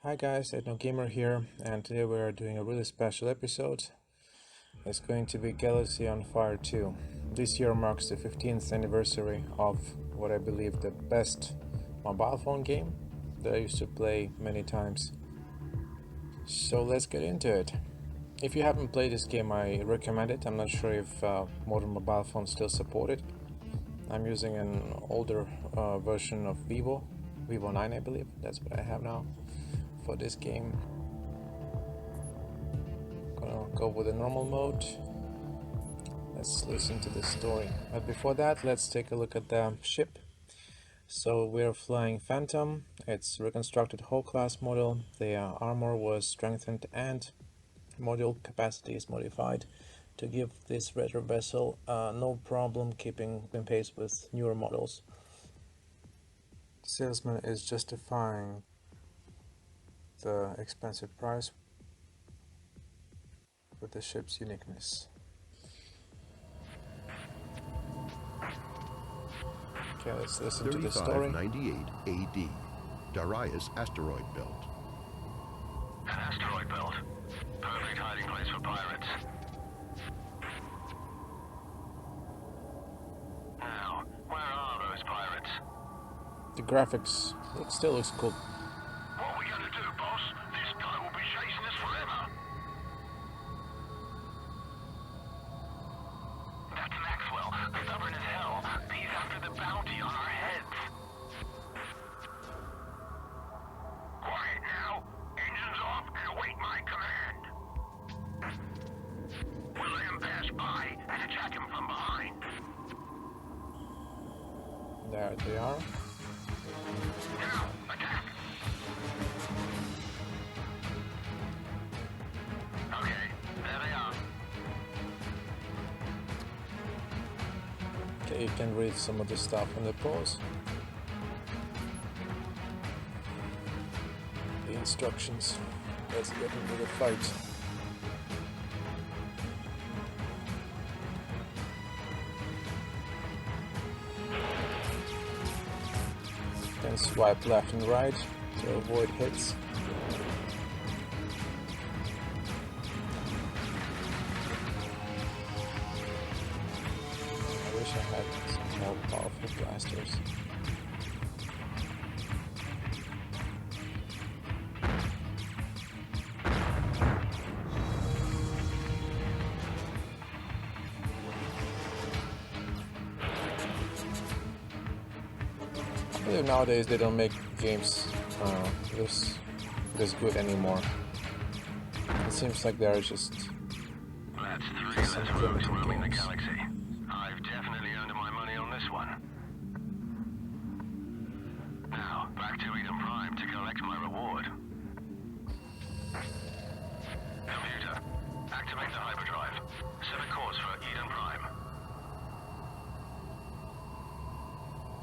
Hi guys, EthnoGamer here, and today we are doing a really special episode. It's going to be Galaxy on Fire 2. This year marks the 15th anniversary of what I believe the best mobile phone game that I used to play many times. So let's get into it. If you haven't played this game, I recommend it. I'm not sure if modern mobile phones still support it. I'm using an older version of Vivo 9 I believe, that's what I have now for this game. Gonna go with the normal mode. Let's listen to the story. But before that, let's take a look at the ship. So we're flying Phantom. It's reconstructed hull class model. The armor was strengthened and module capacity is modified to give this retro vessel no problem keeping in pace with newer models. The salesman is justifying the expensive price with the ship's uniqueness. Okay, let's listen to the story. 3598 AD, Darius asteroid belt. An asteroid belt. Perfect hiding place for pirates. Now, where are those pirates? The graphics, it still looks cool. What are we gonna do, boss? This guy will be chasing us forever. That's Maxwell, stubborn as hell. He's after the bounty on our heads. Quiet now. Engines off and await my command. We'll let him pass by and attack him from behind. There they are. Now, attack! Okay, there they are. Okay, you can read some of the stuff on the pause. The instructions. Let's get into the fight. Then swipe left and right to avoid hits. I wish I had some more powerful blasters. I believe nowadays they don't make games this good anymore. It seems like they're just That's three some less rogues primitive roaming the games. galaxy. I've definitely earned my money on this one. Now, back to Eden Prime to collect my reward. Computer, activate the hyperdrive. Set a course for Eden Prime.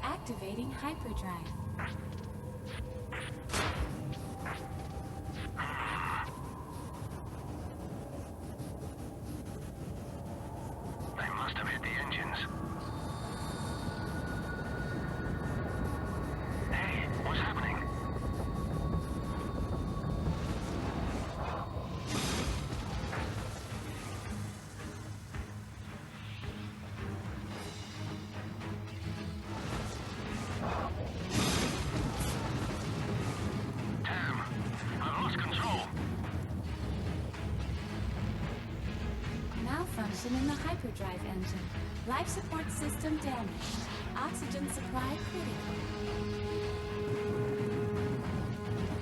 Activating hyperdrive. They must have hit the engines. Hey, what's happening? Damn, I've lost control. Malfunction in the hyperdrive engine. Life support system damaged. Oxygen supply critical.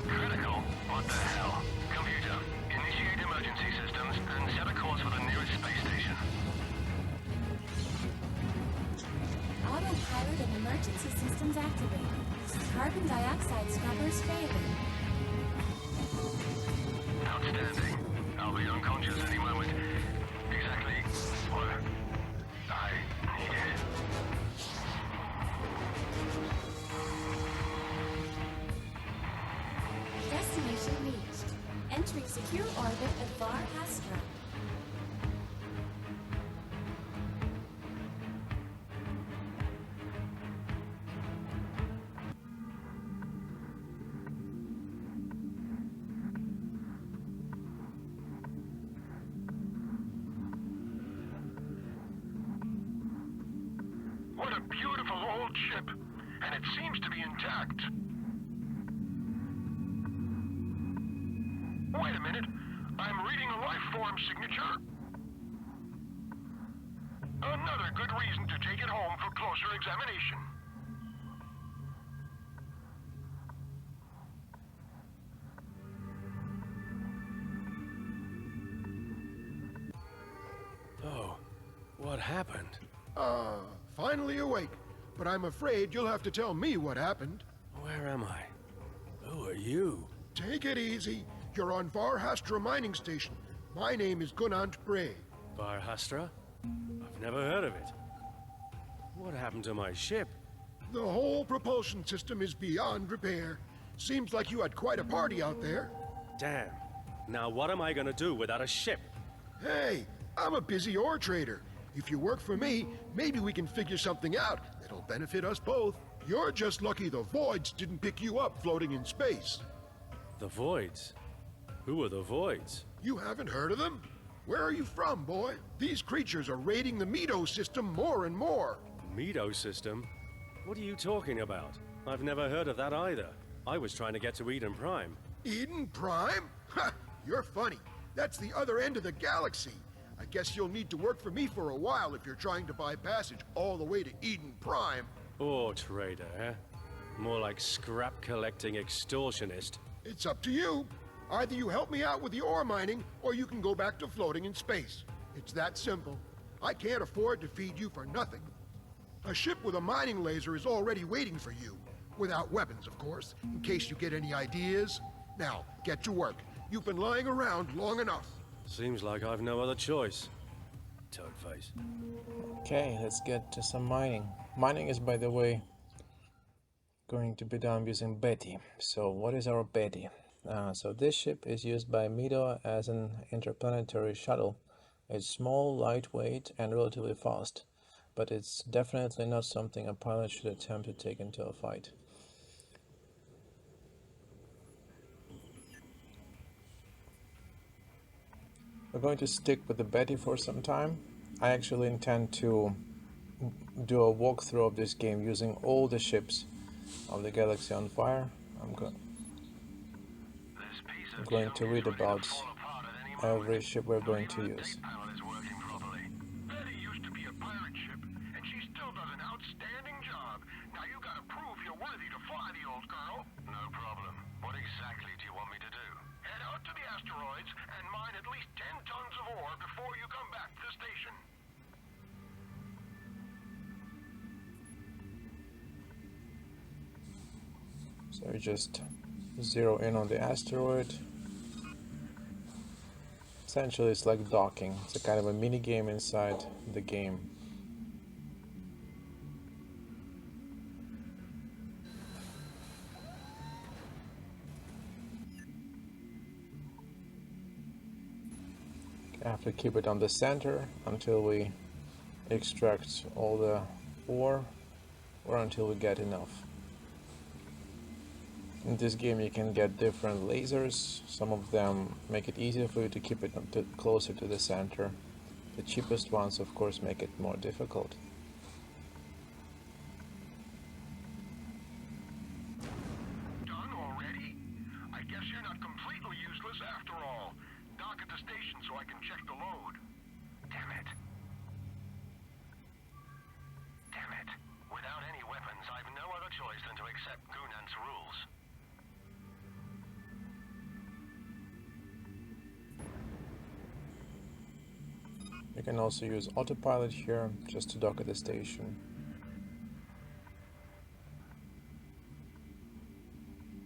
Critical? What the hell? Computer, initiate emergency systems and set a course for the nearest space station. Autopilot and emergency systems activated. Carbon dioxide scrubbers failing. Outstanding. I'll be unconscious any moment. Exactly what I needed. Destination reached. Entering secure orbit at Var Astra. old ship, and it seems to be intact. Wait a minute. I'm reading a life form signature. Another good reason to take it home for closer examination. Oh, what happened? Finally awake. But I'm afraid you'll have to tell me what happened. Where am I? Who are you? Take it easy. You're on Varhastra Mining Station. My name is Gunant Bray. Varhastra? I've never heard of it. What happened to my ship? The whole propulsion system is beyond repair. Seems like you had quite a party out there. Damn. Now what am I gonna do without a ship? Hey, I'm a busy ore trader. If you work for me, maybe we can figure something out that'll benefit us both. You're just lucky the Voids didn't pick you up floating in space. The Voids? Who are the Voids? You haven't heard of them? Where are you from, boy? These creatures are raiding the Meadow system more and more. Meadow system? What are you talking about? I've never heard of that either. I was trying to get to Eden Prime. Eden Prime? Ha! You're funny. That's the other end of the galaxy. I guess you'll need to work for me for a while if you're trying to buy passage all the way to Eden Prime. Ore trader, eh? More like scrap collecting extortionist. It's up to you. Either you help me out with the ore mining, or you can go back to floating in space. It's that simple. I can't afford to feed you for nothing. A ship with a mining laser is already waiting for you. Without weapons, of course, in case you get any ideas. Now, get to work. You've been lying around long enough. Seems like I've no other choice. Toadface. Okay, let's get to some mining. Mining is, by the way, going to be done using Betty. So what is our Betty? So this ship is used by Meadow as an interplanetary shuttle. It's small, lightweight, and relatively fast, but it's definitely not something a pilot should attempt to take into a fight. We're going to stick with the Betty for some time. I actually intend to do a walkthrough of this game using all the ships of the Galaxy on Fire. I'm going to read about every ship we're going to use. Betty used to be a pirate ship, and she still does an outstanding job. Now you gotta prove you're worthy to fly the old girl. No problem. What exactly do you want me to do? Head out to the asteroids and mine at least 10 tons of ore before you come back to the station. So we just zero in on the asteroid. Essentially it's like docking. It's a kind of a mini game inside the game. I have to keep it on the center until we extract all the ore, or until we get enough. In this game you can get different lasers. Some of them make it easier for you to keep it closer to the center. The cheapest ones, of course, make it more difficult. Done already? I guess you're not completely useless after all. Dock at the station so I can check the load. Damn it. Damn it. Without any weapons, I've no other choice than to accept Gunant's rules. You can also use autopilot here just to dock at the station.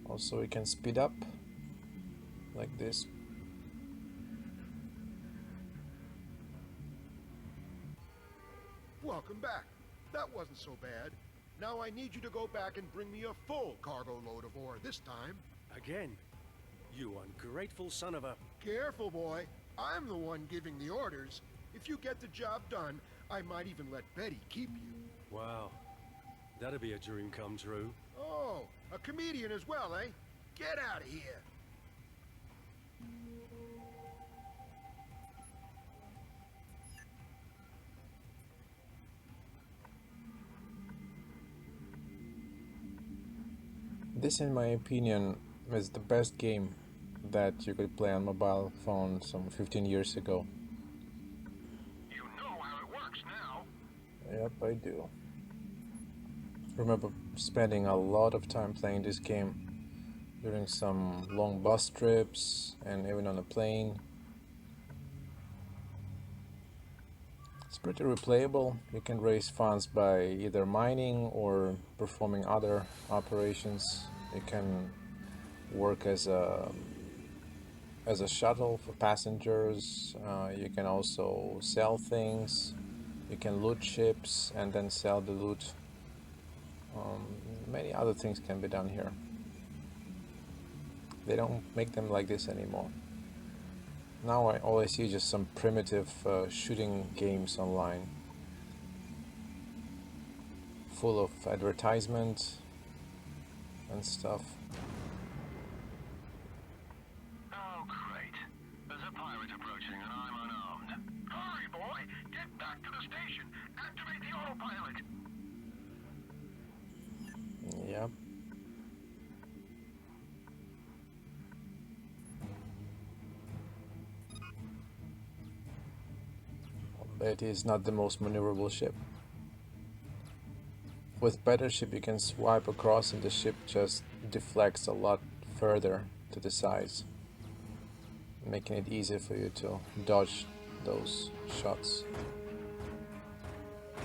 Also we can speed up like this. Welcome back. That wasn't so bad. Now I need you to go back and bring me a full cargo load of ore this time. Again? You ungrateful son of a... Careful, boy. I'm the one giving the orders. If you get the job done, I might even let Betty keep you. Wow. That'd be a dream come true. Oh, a comedian as well, eh? Get out of here. This, in my opinion, is the best game that you could play on mobile phone some 15 years ago. You know how it works now. Yep, I do. Remember spending a lot of time playing this game during some long bus trips and even on a plane. It's pretty replayable. You can raise funds by either mining or performing other operations. You can work as a shuttle for passengers. You can also sell things. You can loot ships and then sell the loot. Many other things can be done here. They don't make them like this anymore. Now I always see just some primitive shooting games online, full of advertisement and stuff. Oh, great. There's a pirate approaching and I'm unarmed. Hurry, boy! Get back to the station! Activate the autopilot! Yep. It is not the most maneuverable ship. With better ship you can swipe across and the ship just deflects a lot further to the sides, making it easier for you to dodge those shots.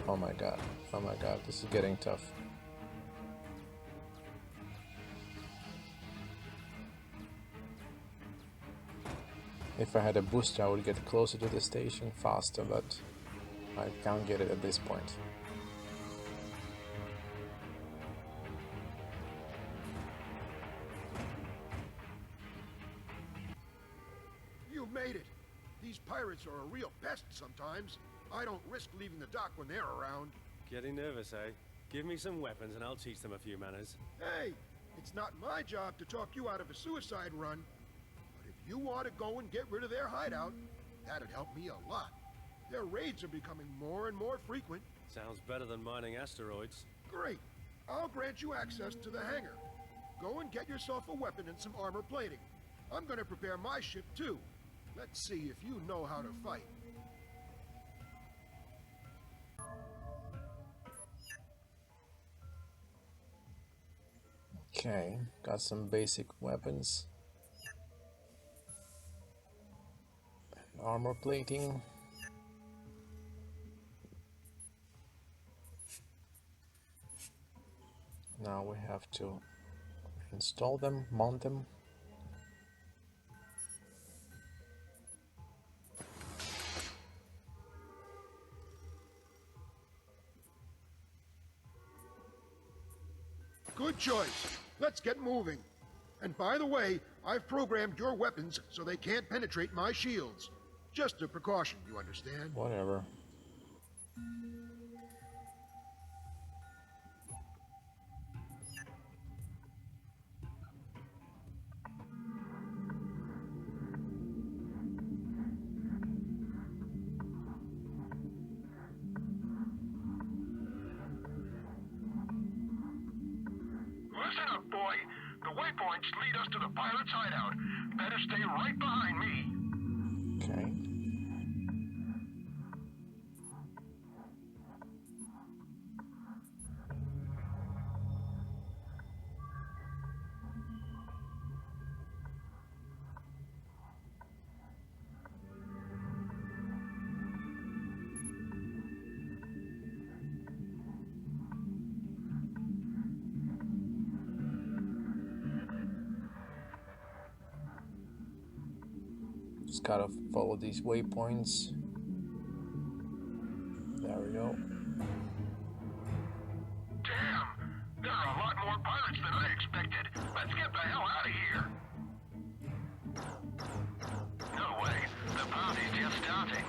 Oh my god, this is getting tough. If I had a booster I would get closer to the station faster, but I can't get it at this point. You made it. These pirates are a real pest sometimes. I don't risk leaving the dock when they're around. Getting nervous, eh? Give me some weapons and I'll teach them a few manners. Hey, it's not my job to talk you out of a suicide run. But if you want to go and get rid of their hideout, that'd help me a lot. Their raids are becoming more and more frequent. Sounds better than mining asteroids. Great. I'll grant you access to the hangar. Go and get yourself a weapon and some armor plating. I'm going to prepare my ship too. Let's see if you know how to fight. Okay, got some basic weapons. Armor plating. Now we have to install them, mount them. Good choice. Let's get moving. And by the way, I've programmed your weapons so they can't penetrate my shields. Just a precaution, you understand? Whatever. Listen up, boy. The waypoints lead us to the pirate's hideout. Better stay right behind me. Okay. Just gotta follow these waypoints. There we go. Damn! There are a lot more pirates than I expected. Let's get the hell out of here. No way. The party's just starting.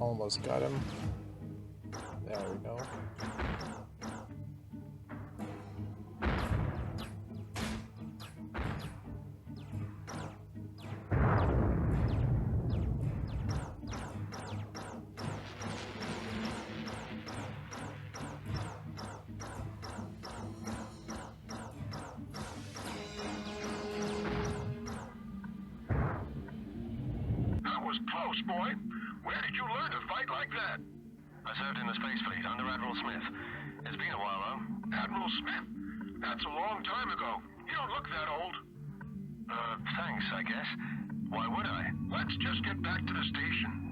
Almost got him. There we go. That was close, boy. Where did you learn to fight like that? I served in the Space Fleet under Admiral Smith. It's been a while, though. Admiral Smith? That's a long time ago. You don't look that old. Thanks, I guess. Why would I? Let's just get back to the station.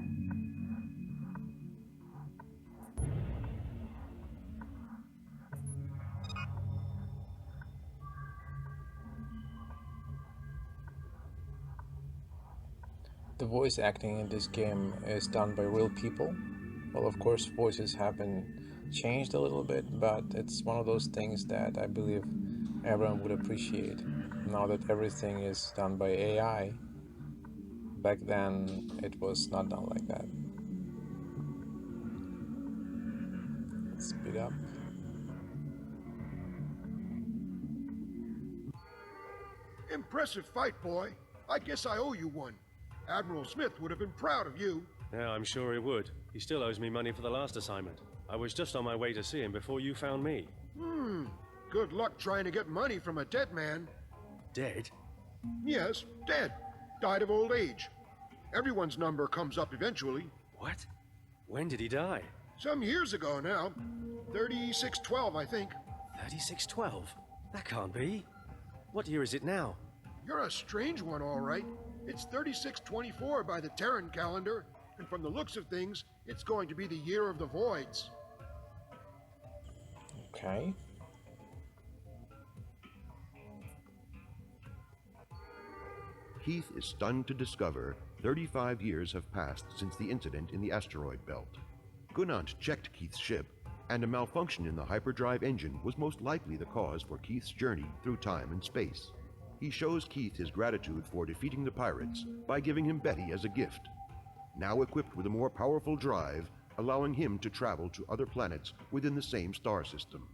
The voice acting in this game is done by real people. Well, of course, voices have been changed a little bit, but it's one of those things that I believe everyone would appreciate. Now that everything is done by AI, back then it was not done like that. Let's speed up. Impressive fight, boy. I guess I owe you one. Admiral Smith would have been proud of you. Yeah, I'm sure he would. He still owes me money for the last assignment. I was just on my way to see him before you found me. Good luck trying to get money from a dead man. Dead? Yes, dead. Died of old age. Everyone's number comes up eventually. What? When did he die? Some years ago now. 3612, I think. 3612? That can't be. What year is it now? You're a strange one, all right. It's 3624 by the Terran calendar, and from the looks of things, it's going to be the year of the voids. Okay. Keith is stunned to discover 35 years have passed since the incident in the asteroid belt. Gunant checked Keith's ship, and a malfunction in the hyperdrive engine was most likely the cause for Keith's journey through time and space. He shows Keith his gratitude for defeating the pirates by giving him Betty as a gift. Now equipped with a more powerful drive, allowing him to travel to other planets within the same star system.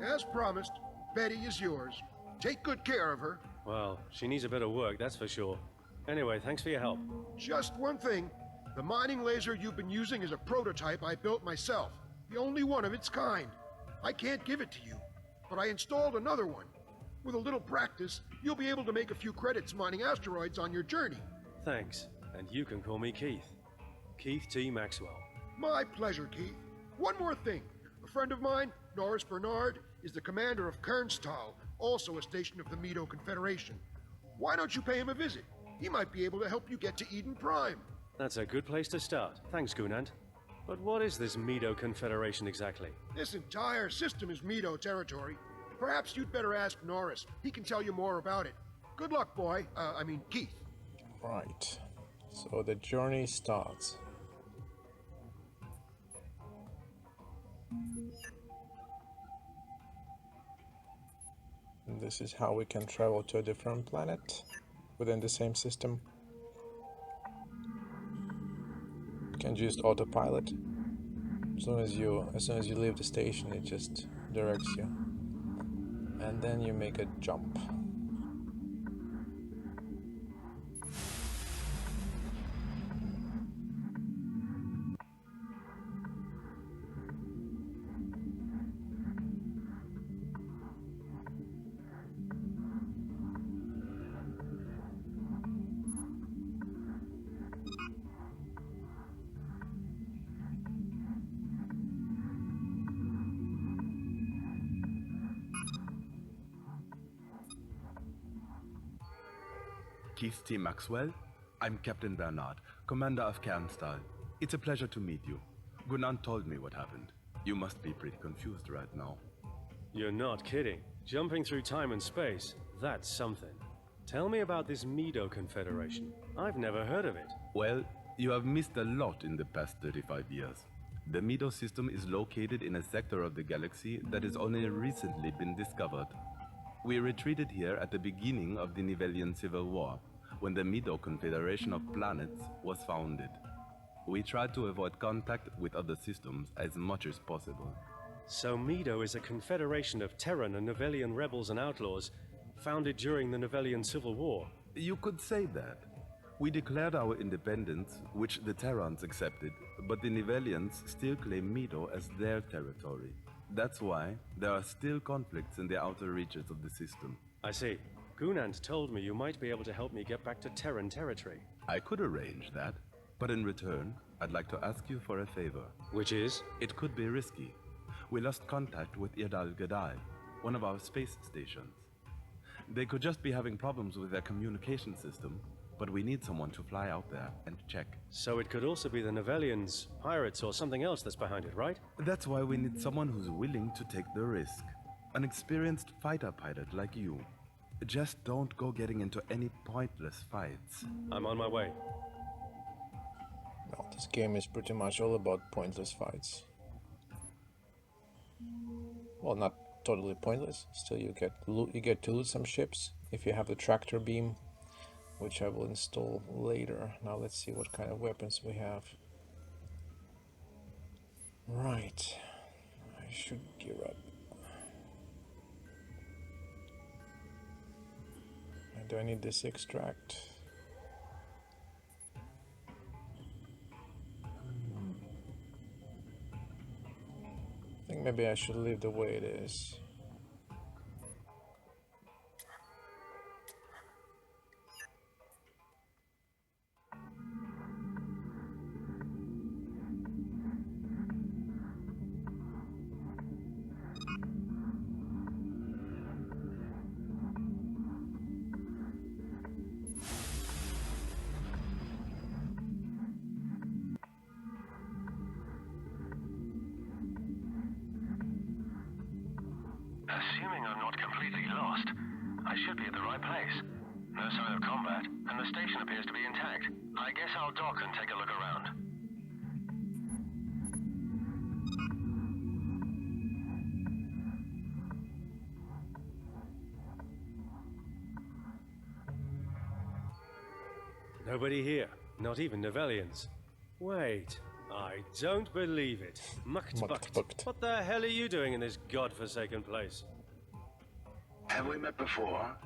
As promised, Betty is yours. Take good care of her. Well, she needs a bit of work, that's for sure. Anyway, thanks for your help. Just one thing. The mining laser you've been using is a prototype I built myself. The only one of its kind. I can't give it to you, but I installed another one. With a little practice, you'll be able to make a few credits mining asteroids on your journey. Thanks. And you can call me Keith. Keith T. Maxwell. My pleasure, Keith. One more thing. A friend of mine, Norris Bernard, is the commander of Kernstahl, also a station of the Medo Confederation. Why don't you pay him a visit? He might be able to help you get to Eden Prime. That's a good place to start. Thanks, Gunant. But what is this Medo Confederation exactly? This entire system is Medo territory. Perhaps you'd better ask Norris. He can tell you more about it. Good luck, boy. Keith. Right. So the journey starts. And this is how we can travel to a different planet within the same system. You can just autopilot. As soon as you leave the station, it just directs you. And then you make a jump. Keith T. Maxwell? I'm Captain Bernard, commander of Kernstahl. It's a pleasure to meet you. Gunant told me what happened. You must be pretty confused right now. You're not kidding. Jumping through time and space, that's something. Tell me about this Medo Confederation. I've never heard of it. Well, you have missed a lot in the past 35 years. The Medo system is located in a sector of the galaxy that has only recently been discovered. We retreated here at the beginning of the Nivelian Civil War, when the Medo Confederation of Planets was founded. We tried to avoid contact with other systems as much as possible. So Mido is a confederation of Terran and Novellian rebels and outlaws, founded during the Novellian Civil War. You could say that. We declared our independence, which the Terrans accepted, but the Nivellians still claim Mido as their territory. That's why there are still conflicts in the outer reaches of the system. I see. Gunant told me you might be able to help me get back to Terran territory. I could arrange that, but in return, I'd like to ask you for a favor. Which is? It could be risky. We lost contact with Irdal Gadai, one of our space stations. They could just be having problems with their communication system, but we need someone to fly out there and check. So it could also be the Novellians, pirates, or something else that's behind it, right? That's why we need someone who's willing to take the risk. An experienced fighter pilot like you. Just don't go getting into any pointless fights. I'm on my way. Well, this game is pretty much all about pointless fights. Well, not totally pointless. Still, you get to loot some ships if you have the tractor beam, which I will install later. Now let's see what kind of weapons we have. Right, I should gear up. And do I need this extract? I think maybe I should leave the way it is. Assuming I'm not completely lost, I should be at the right place. No sign of combat, and the station appears to be intact. I guess I'll dock and take a look around. Nobody here, not even Novellians. Wait, I don't believe it. Muktbukt. Muktbukt. What the hell are you doing in this godforsaken place? Have we met before?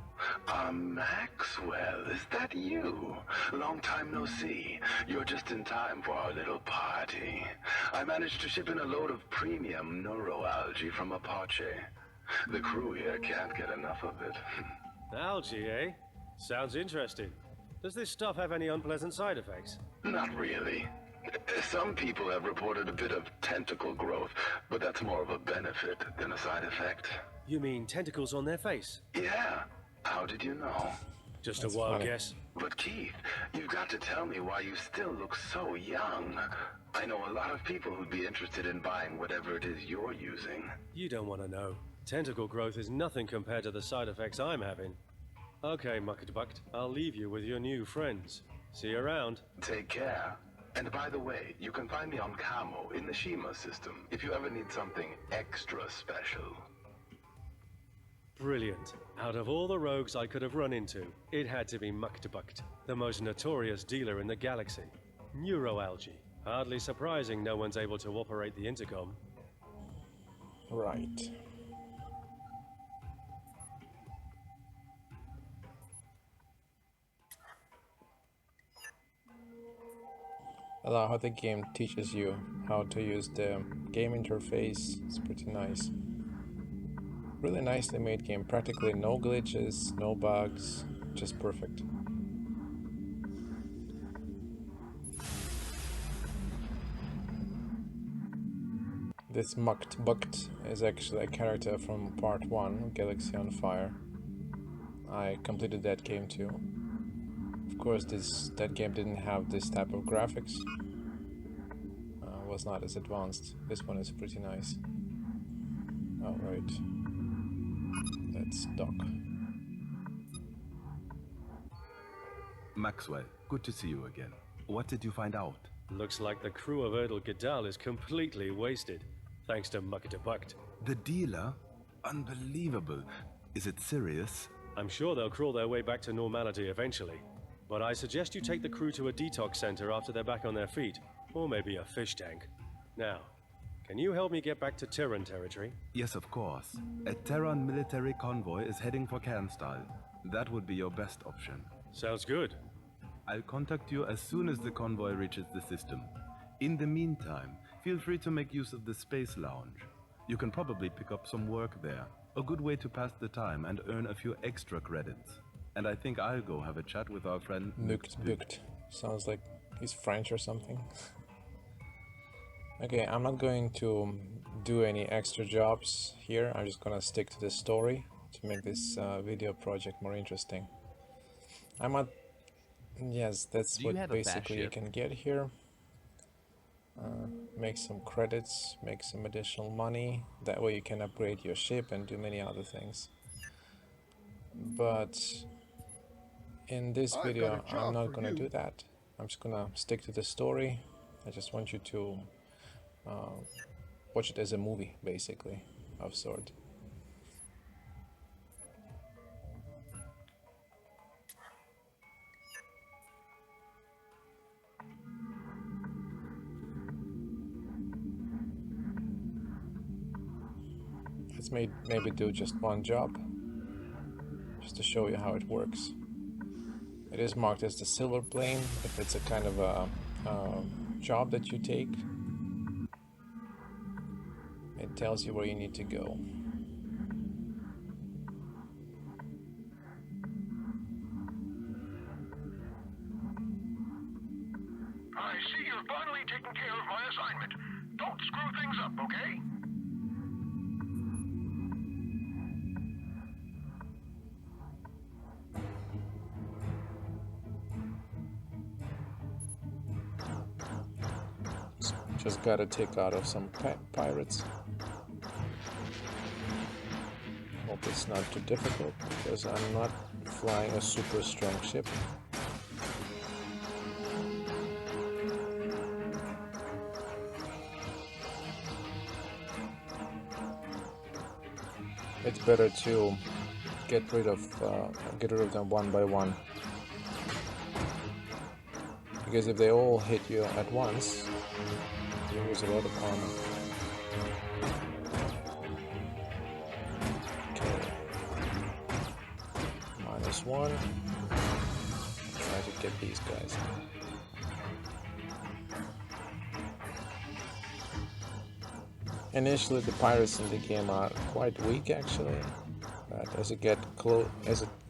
Maxwell, is that you? Long time no see. You're just in time for our little party. I managed to ship in a load of premium neuroalgae from Apache. The crew here can't get enough of it. Algae, eh? Sounds interesting. Does this stuff have any unpleasant side effects? Not really. Some people have reported a bit of tentacle growth, but that's more of a benefit than a side effect. You mean tentacles on their face? Yeah. How did you know? Just That's a wild funny. guess. But Keith, you've got to tell me why you still look so young. I know a lot of people who'd be interested in buying whatever it is you're using. You don't want to know. Tentacle growth is nothing compared to the side effects I'm having. Okay, Muktbukt, I'll leave you with your new friends. See you around. Take care. And by the way, you can find me on Camo in the Shima system if you ever need something extra special. Brilliant. Out of all the rogues I could have run into, it had to be Muktbukt, the most notorious dealer in the galaxy. Neuroalgae. Hardly surprising no one's able to operate the intercom. Right. I love how the game teaches you how to use the game interface. It's pretty nice. Really nicely made game. Practically no glitches, no bugs, just perfect. This Muktbukt is actually a character from part 1, Galaxy on Fire. I completed that game too. Of course, that game didn't have this type of graphics. Was not as advanced. This one is pretty nice. Alright. Let's dock. Maxwell, good to see you again. What did you find out? Looks like the crew of Erdal Gadal is completely wasted, thanks to Muktbukt. The dealer? Unbelievable. Is it serious? I'm sure they'll crawl their way back to normality eventually, but I suggest you take the crew to a detox center after they're back on their feet. Or maybe a fish tank. Now, can you help me get back to Terran territory? Yes, of course. A Terran military convoy is heading for Cairnstal. That would be your best option. Sounds good. I'll contact you as soon as the convoy reaches the system. In the meantime, feel free to make use of the Space Lounge. You can probably pick up some work there. A good way to pass the time and earn a few extra credits. And I think I'll go have a chat with our friend Nukt. Sounds like he's French or something. Okay, I'm not going to do any extra jobs here. I'm just gonna stick to the story to make this video project more interesting. Yes, that's what basically you can get here. Make some credits, make some additional money. That way you can upgrade your ship and do many other things. But in this video, I'm not gonna do that. I'm just gonna stick to the story. I just want you to watch it as a movie, basically, of sort. Let's maybe do just one job, just to show you how it works. It is marked as the silver plane if it's a kind of a job that you take. It tells you where you need to go. I see you're finally taking care of my assignment. Don't screw things up, okay? Just gotta take out of some pirates. Hope it's not too difficult because I'm not flying a super strong ship. It's better to get rid of them one by one, because if they all hit you at once, you lose a lot of armor. Okay. -1. Try to get these guys. Initially, the pirates in the game are quite weak, actually, but as you get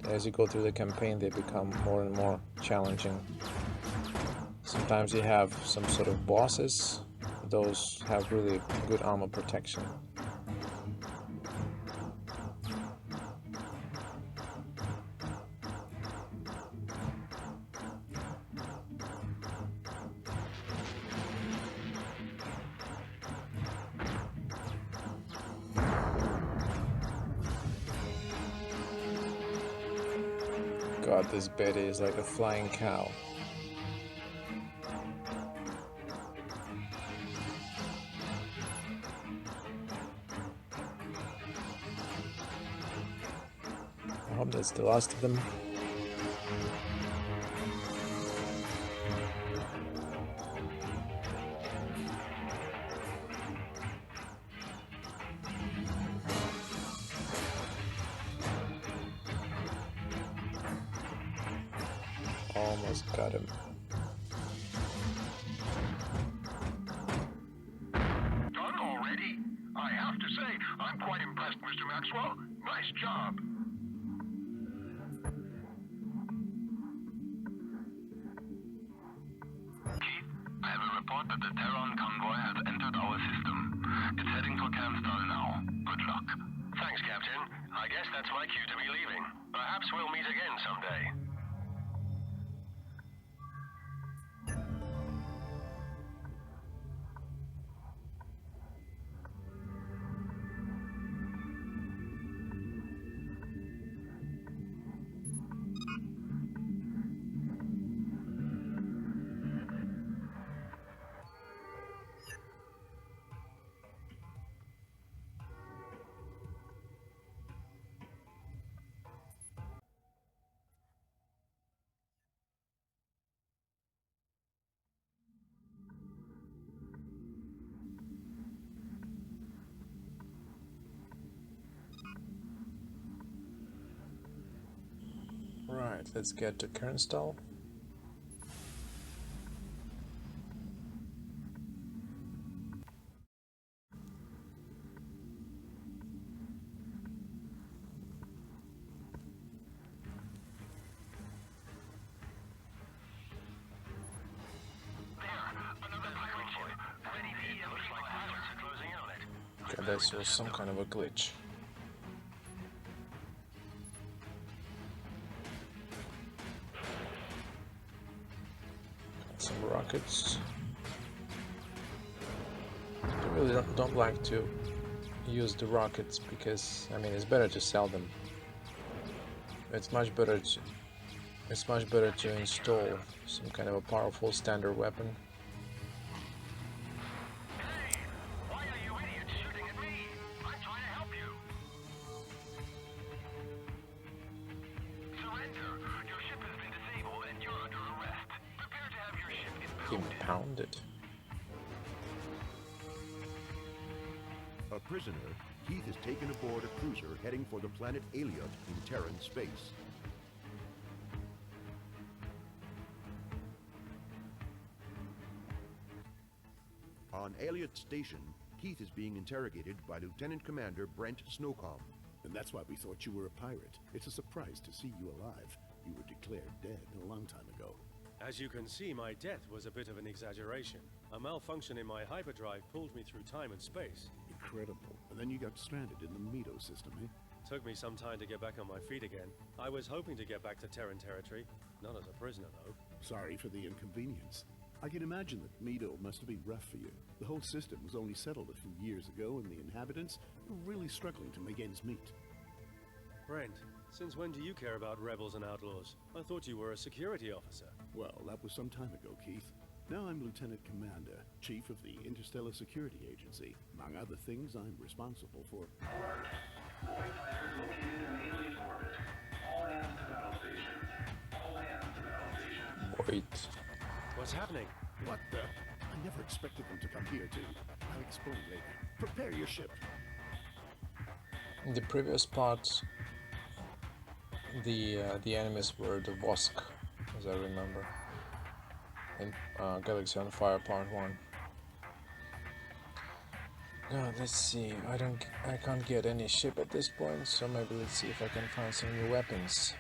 as you go through the campaign, they become more and more challenging. Sometimes you have some sort of bosses. Those have really good armor protection. God, this Betty is like a flying cow. I hope that's the last of them. Almost got him. Done already? I have to say, I'm quite impressed, Mr. Maxwell. Nice job. Keith, I have a report that the Terran convoy has entered our system. It's heading for Cairnstal now. Good luck. Thanks, Captain. I guess that's my cue to be leaving. Perhaps we'll meet again someday. Alright, let's get to Kernstall. Okay, this was some kind of a glitch. Got some rockets. I really don't like to use the rockets because, I mean, it's better to sell them. It's much better to install some kind of a powerful standard weapon. Why are you idiots shooting at me? I'm trying to help you. Surrender. Your ship has been disabled and you're under arrest. Prepare to have your ship impounded. Impounded. A prisoner, Keith is taken aboard a cruiser heading for the planet Aliot in Terran space. On Aliot Station, Keith is being interrogated by Lieutenant Commander Brent Snowcomb. And that's why we thought you were a pirate. It's a surprise to see you alive. You were declared dead a long time ago. As you can see, my death was a bit of an exaggeration. A malfunction in my hyperdrive pulled me through time and space. Incredible. And then you got stranded in the Mido system, eh? Took me some time to get back on my feet again. I was hoping to get back to Terran territory. Not as a prisoner, though. Sorry for the inconvenience. I can imagine that Mido must have been rough for you. The whole system was only settled a few years ago, and the inhabitants were really struggling to make ends meet. Brent, since when do you care about rebels and outlaws? I thought you were a security officer. Well, that was some time ago, Keith. Now I'm Lieutenant Commander, Chief of the Interstellar Security Agency. Among other things, I'm responsible for... Wait. What's happening? What the? I never expected them to come here, too. I'll explain later. Prepare your ship. In the previous part, the enemies were the Vosk, as I remember, in Galaxy on Fire Part 1. Now let's see. I can't get any ship at this point, so maybe let's see if I can find some new weapons.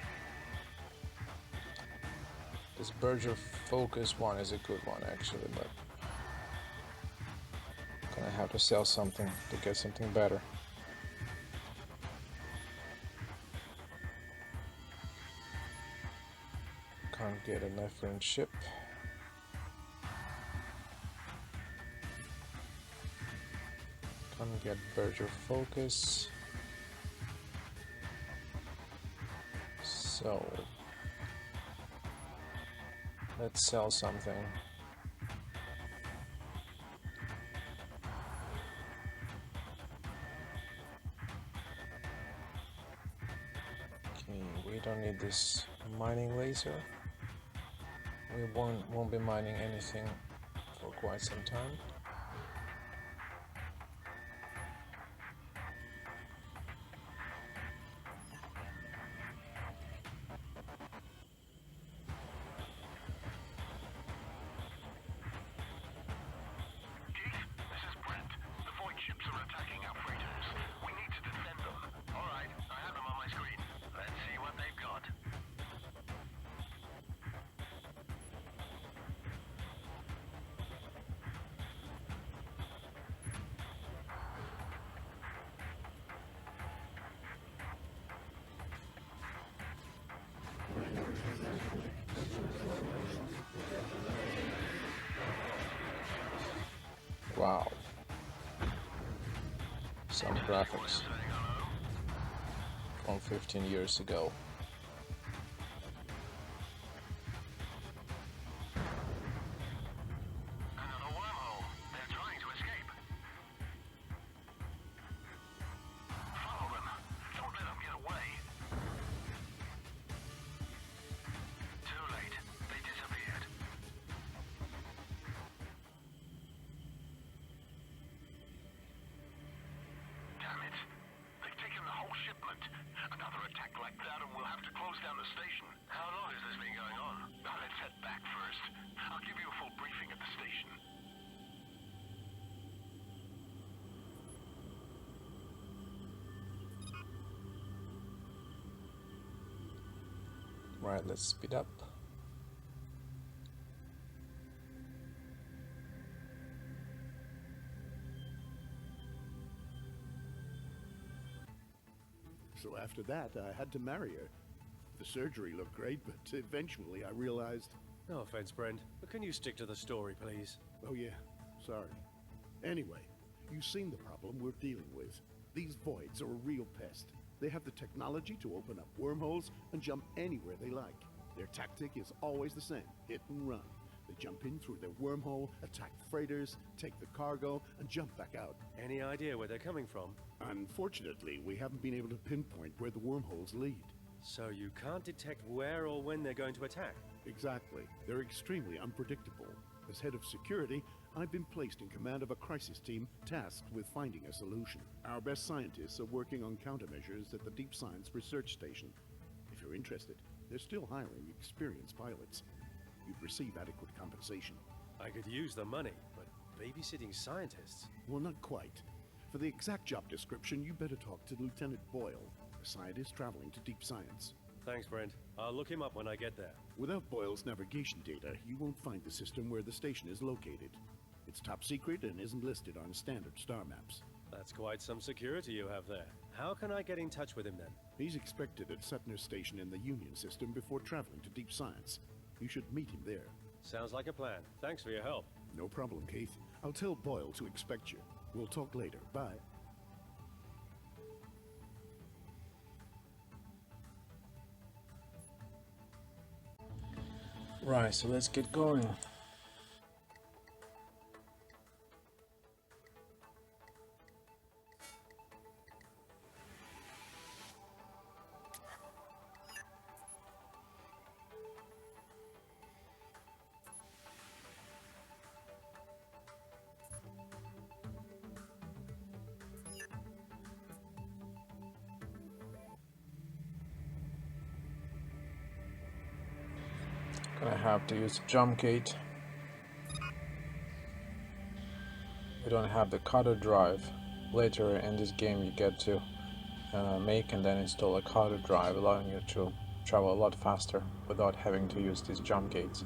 This Berger Focus one is a good one actually, but I'm gonna have to sell something to get something better. Can't get a Nephilim ship. Can't get Berger Focus. So let's sell something. Okay, we don't need this mining laser. We won't be mining anything for quite some time. Keith, this is Brent. The Void ships are attacking our freighters. We need to defend them. All right, I have them on my screen. Let's see what they've got. Wow. Some graphics from 15 years ago. Another wormhole. They're trying to escape. Follow them. Don't let them get away. Too late. They disappeared. Damn it. They've taken the whole ship. shipment. Another attack like that and we'll have to close down the station. How long has this been going on? Now let's head back first. I'll give you a full briefing at the station. Right, let's speed up. So after that, I had to marry her. The surgery looked great, but eventually I realized... No offense, Brent, but can you stick to the story, please? Oh yeah, sorry. Anyway, you've seen the problem we're dealing with. These voids are a real pest. They have the technology to open up wormholes and jump anywhere they like. Their tactic is always the same, hit and run. They jump in through their wormhole, attack freighters, take the cargo, and jump back out. Any idea where they're coming from? Unfortunately, we haven't been able to pinpoint where the wormholes lead. So you can't detect where or when they're going to attack? Exactly. They're extremely unpredictable. As head of security, I've been placed in command of a crisis team tasked with finding a solution. Our best scientists are working on countermeasures at the Deep Science Research Station. If you're interested, they're still hiring experienced pilots. You'd receive adequate compensation. I could use the money, but babysitting scientists? Well, not quite. For the exact job description, you better talk to Lieutenant Boyle, a scientist traveling to Deep Science. Thanks, Brent. I'll look him up when I get there. Without Boyle's navigation data, you won't find the system where the station is located. It's top secret and isn't listed on standard star maps. That's quite some security you have there. How can I get in touch with him then? He's expected at Sutner Station in the Union system before traveling to Deep Science. You should meet him there. Sounds like a plan. Thanks for your help. No problem, Keith. I'll tell Boyle to expect you. We'll talk later. Bye. Right, so let's get going. Gonna have to use jump gate. We don't have the cutter drive. Later in this game you get to make and then install a cutter drive, allowing you to travel a lot faster without having to use these jump gates.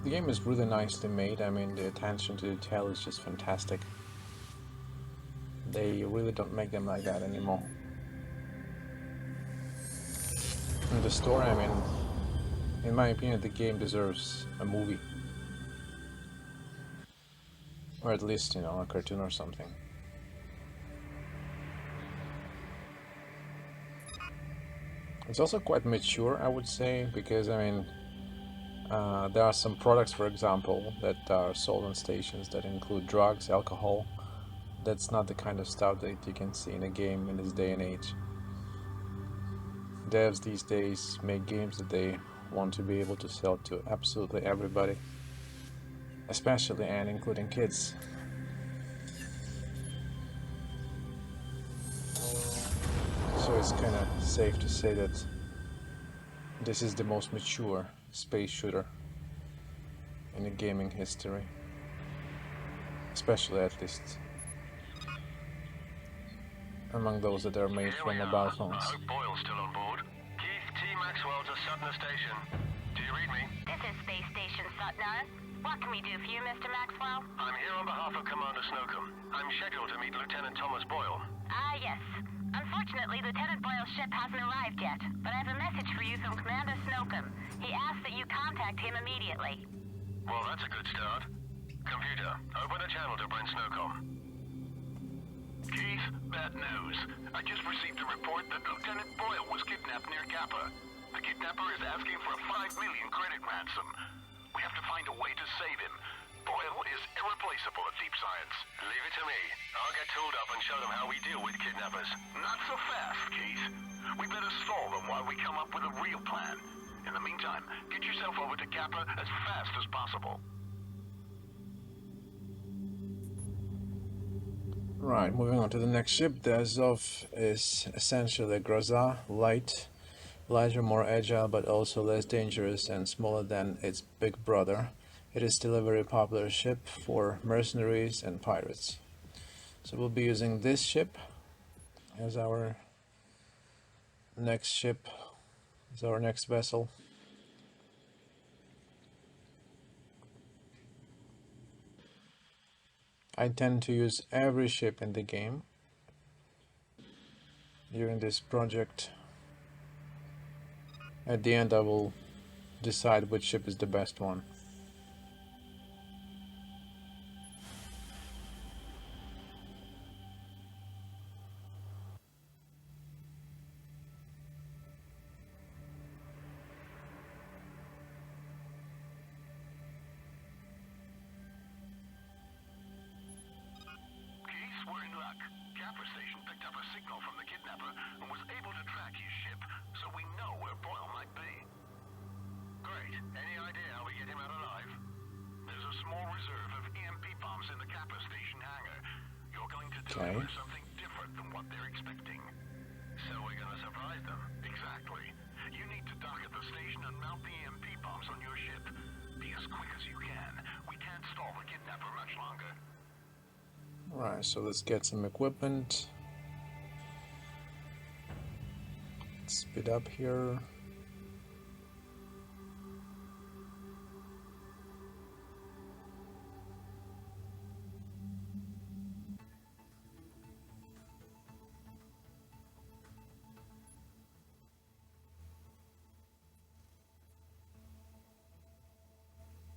The game is really nicely made. I mean, the attention to detail is just fantastic. They really don't make them like that anymore. And the story, I mean, in my opinion, the game deserves a movie. Or at least, you know, a cartoon or something. It's also quite mature, I would say, because, I mean, there are some products, for example, that are sold on stations that include drugs, alcohol. That's not the kind of stuff that you can see in a game in this day and age. Devs these days make games that they want to be able to sell to absolutely everybody, especially and including kids. So it's kind of safe to say that this is the most mature space shooter in the gaming history, especially at least among those that are made from mobile phones. I hope Boyle's still on board. Keith T. Maxwell to Sutner Station. Do you read me? This is Space Station Sutner. What can we do for you, Mr. Maxwell? I'm here on behalf of Commander Snowcomb. I'm scheduled to meet Lieutenant Thomas Boyle. Ah, yes. Unfortunately, Lieutenant Boyle's ship hasn't arrived yet, but I have a message for you from Commander Snowcomb. He asked that you contact him immediately. Well, that's a good start. Computer, open a channel to Brent Snowcomb. Keith, bad news. I just received a report that Lieutenant Boyle was kidnapped near Kappa. The kidnapper is asking for a 5 million credit ransom. We have to find a way to save him. Boyle is irreplaceable at Deep Science. Leave it to me. I'll get tooled up and show them how we deal with kidnappers. Not so fast, Keith. We better stall them while we come up with a real plan. In the meantime, get yourself over to Kappa as fast as possible. Right, moving on to the next ship. The Azov is essentially a Groza, lighter, more agile, but also less dangerous and smaller than its big brother. It is still a very popular ship for mercenaries and pirates. So we'll be using this ship as our next ship, as our next vessel. I tend to use every ship in the game during this project. At the end I will decide which ship is the best one. Keith, we're in luck. Capra Station picked up a signal from the kidnapper and was able to track his ship, so we know where Boyle might be. Great. Any idea how we get him out alive? There's a small reserve of EMP bombs in the Capra Station hangar. You're going to deliver something different than what they're expecting. So we're going to surprise them. Exactly. You need to dock at the station and mount the EMP bombs on your ship. Be as quick as you can. We can't stall the kidnapper much longer. Alright, so let's get some equipment. Let's speed up here.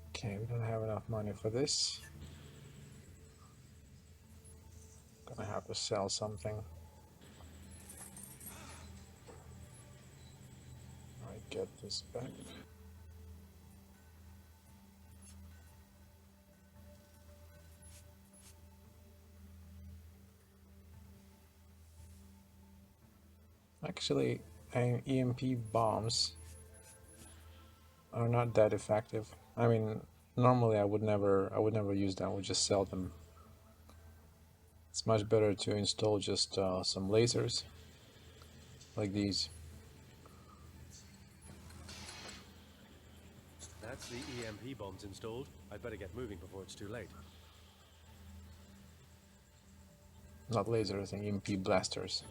Okay, we don't have enough money for this. Gonna have to sell something. I get this back. Actually, EMP bombs are not that effective. I mean, normally I would never use them. I would just sell them. It's much better to install just some lasers like these. That's the EMP bombs installed. I'd better get moving before it's too late. Not lasers, EMP blasters.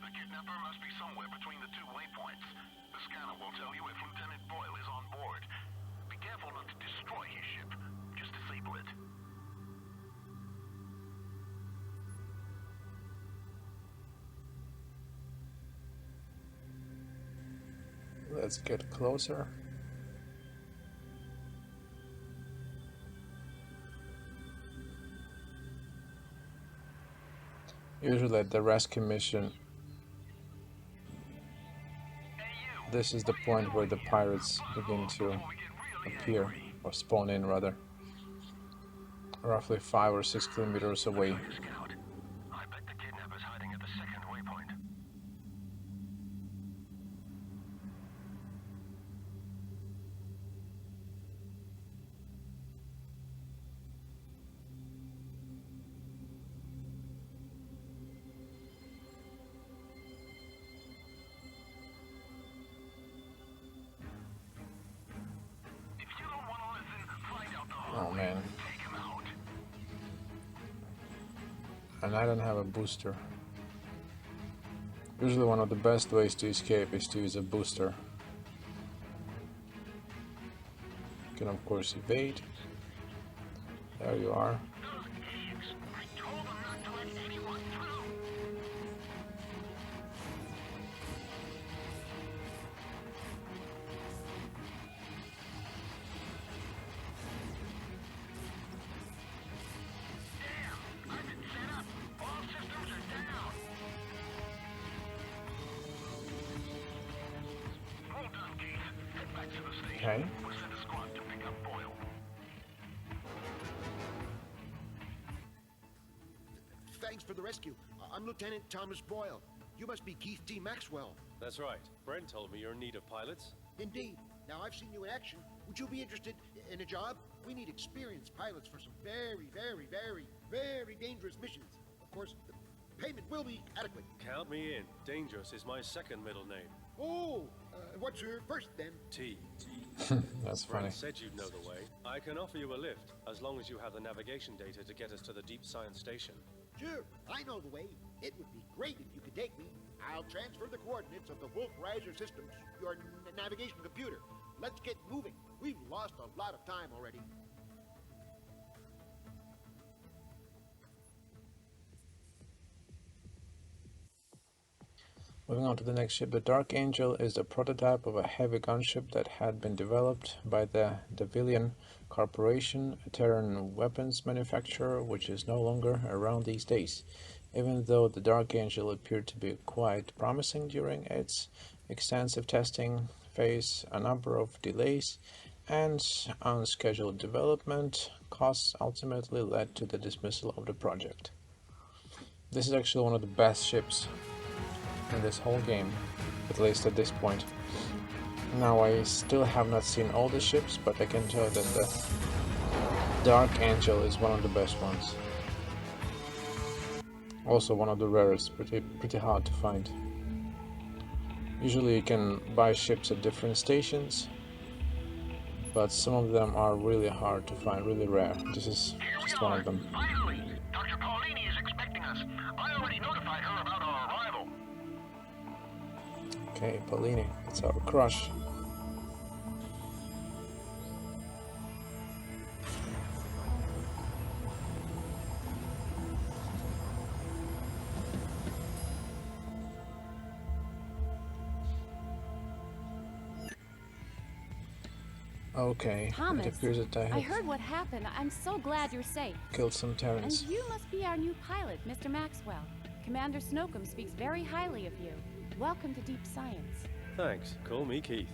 The kidnapper must be somewhere between the two waypoints. The scanner will tell you if Lieutenant Boyle is on board. Be careful not to destroy his ship. Just disable it. Let's get closer. Usually at the rescue mission, this is the point where the pirates begin to appear, or spawn in rather, roughly 5 or 6 kilometers away. I bet the kidnapper's hiding at the second waypoint. Oh man. And I don't have a booster. Usually one of the best ways to escape is to use a booster. You can of course evade. There you are. Okay. Thanks for the rescue. I'm Lieutenant Thomas Boyle. You must be Keith D. Maxwell. That's right. Brent told me you're in need of pilots. Indeed. Now, I've seen you in action. Would you be interested in a job? We need experienced pilots for some very, very, very, very dangerous missions. Of course, the payment will be adequate. Count me in. Dangerous is my second middle name. Oh, what's your first then? T. That's funny. Brent said you'd know the way. I can offer you a lift, as long as you have the navigation data to get us to the Deep Science Station. Sure, I know the way. It would be great if you could take me. I'll transfer the coordinates of the Wolf Riser system to your navigation computer. Let's get moving. We've lost a lot of time already. Moving on to the next ship, the Dark Angel is a prototype of a heavy gunship that had been developed by the Devilian Corporation, a Terran weapons manufacturer which is no longer around these days. Even though the Dark Angel appeared to be quite promising during its extensive testing phase, a number of delays and unscheduled development costs ultimately led to the dismissal of the project. This is actually one of the best ships in this whole game, at least at this point. Now, I still have not seen all the ships, but I can tell that the Dark Angel is one of the best ones. Also one of the rarest, pretty hard to find. Usually you can buy ships at different stations, but some of them are really hard to find, really rare. This is just one of them. Finally! Dr. Paulini is expecting us. I already notified her about our arrival. Okay, Paulini, it's our crush. Okay, Thomas, it appears that I I have heard what happened. I'm so glad you're safe. killed some Terrans. And you must be our new pilot, Mr. Maxwell. Commander Snowcomb speaks very highly of you. Welcome to Deep Science. Thanks. Call me Keith.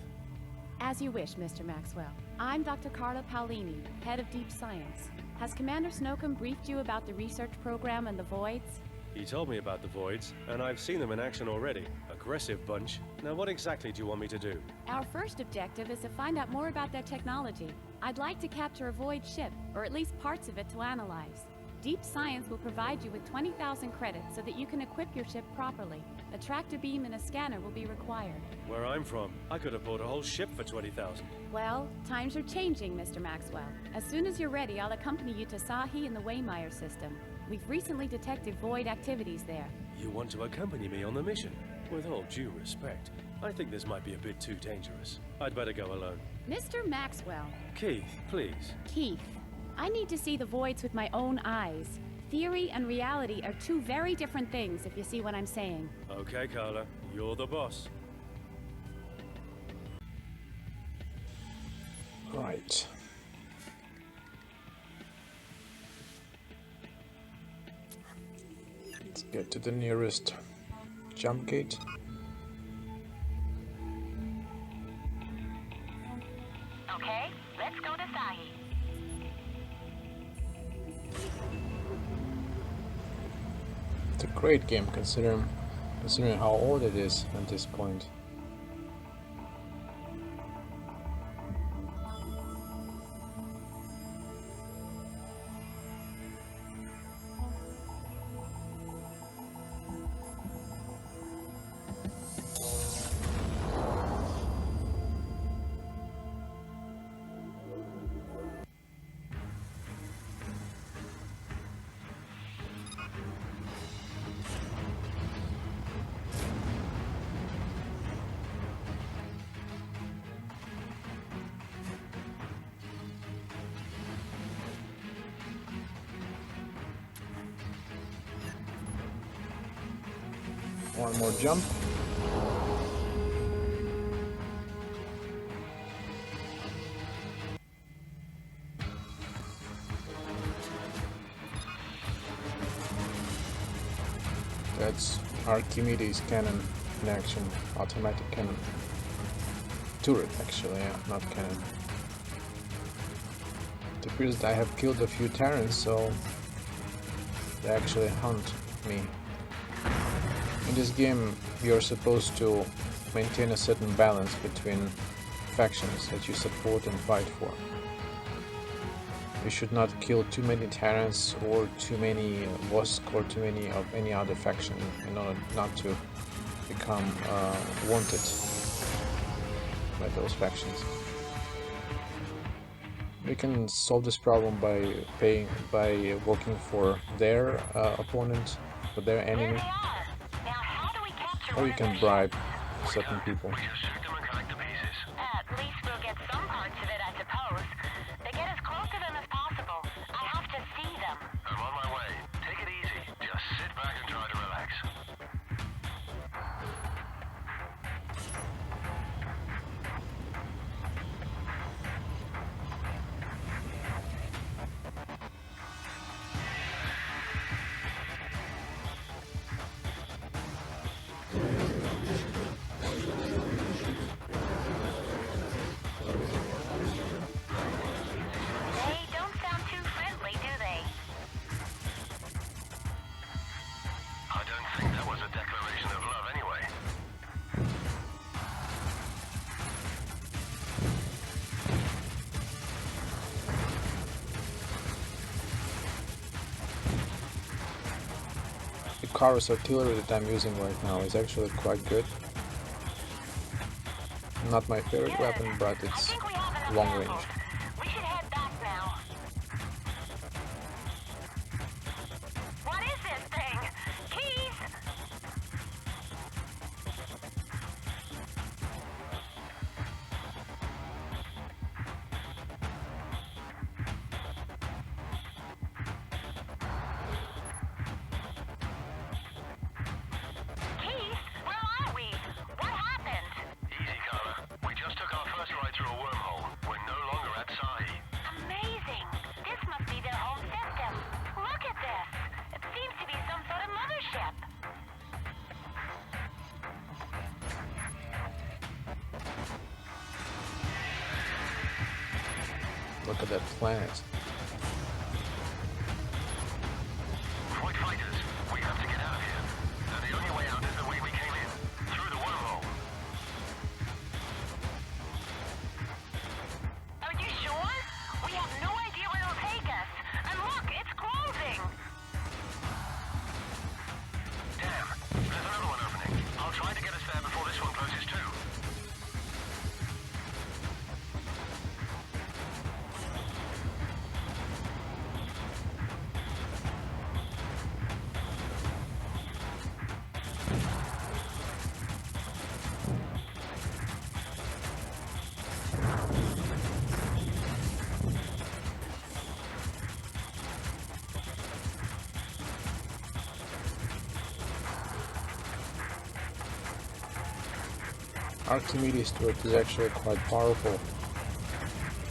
As you wish, Mr. Maxwell. I'm Dr. Carla Paolini, head of Deep Science. Has Commander Snowcomb briefed you about the research program and the Voids? He told me about the Voids, and I've seen them in action already. Aggressive bunch. Now what exactly do you want me to do? Our first objective is to find out more about their technology. I'd like to capture a Void ship, or at least parts of it to analyze. Deep Science will provide you with 20,000 credits so that you can equip your ship properly. A tractor beam and a scanner will be required. Where I'm from, I could have bought a whole ship for 20,000. Well, times are changing, Mr. Maxwell. As soon as you're ready, I'll accompany you to Sahi and the Waymire system. We've recently detected Void activities there. You want to accompany me on the mission? With all due respect, I think this might be a bit too dangerous. I'd better go alone. Mr. Maxwell. Keith, please. Keith, I need to see the Voids with my own eyes. Theory and reality are two very different things, if you see what I'm saying. Okay, Carla, you're the boss. Right. Let's get to the nearest jump gate. Okay, let's go to Sahi. It's a great game considering how old it is at this point. One more jump. That's Archimedes cannon in action, automatic cannon. Turret actually, yeah, not cannon. It appears that I have killed a few Terrans, so they actually hunt me. In this game, you're supposed to maintain a certain balance between factions that you support and fight for. You should not kill too many Terrans or too many Vosk or too many of any other faction in order not to become wanted by those factions. We can solve this problem by working for their opponent, for their enemy, or you can bribe certain people. At least we'll get some parts of it, I suppose. They get as close to them as possible. I have to see them. I'm on my way. Take it easy. Just sit back and try to relax. They don't sound too friendly, do they? I don't think that was a declaration of love anyway. The Icarus artillery that I'm using right now is actually quite good. Not my favorite weapon, but it's long range. We should head back now. What is this thing? Keys? Keys? Where are we? What happened? Easy, Carla. We just took our first ride through a wormhole. We're no longer at Sahi. Amazing. This must be their home system. Look at this. It seems to be some sort of mothership. Look at that planet. Void fighters, we have to get out of here. And the only way out is the way we came in. Through the wormhole. Are you sure? We have no idea where it'll take us. And look, it's closing. Damn, there's another one opening. I'll try to get us there before this one closes too. Archimedes turret is actually quite powerful,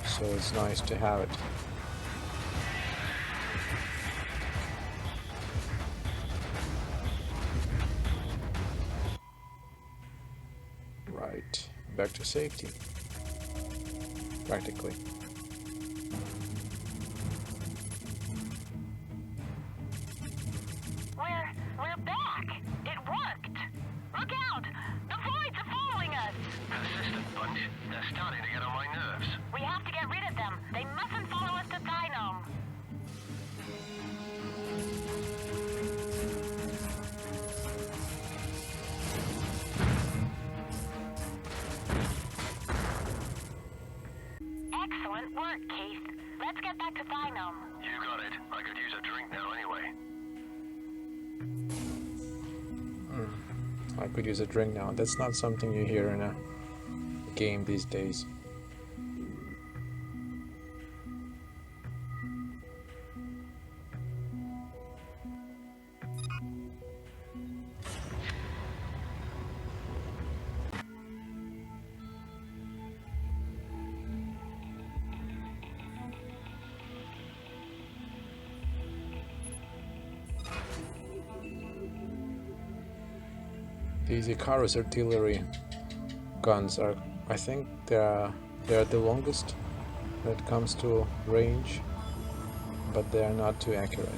so it's nice to have it. Right, back to safety, practically. We're back. It worked. Look out! The voids are following us. Persistent bunch. They're starting to get on my nerves. We have to get rid of them. They mustn't follow us to Thynome. Excellent work, Keith. Let's get back to Thynome. You got it. I could use a drink now anyway. I could use a drink now. That's not something you hear in a game these days. These Icarus artillery guns are, I think they are the longest when it comes to range, but they are not too accurate.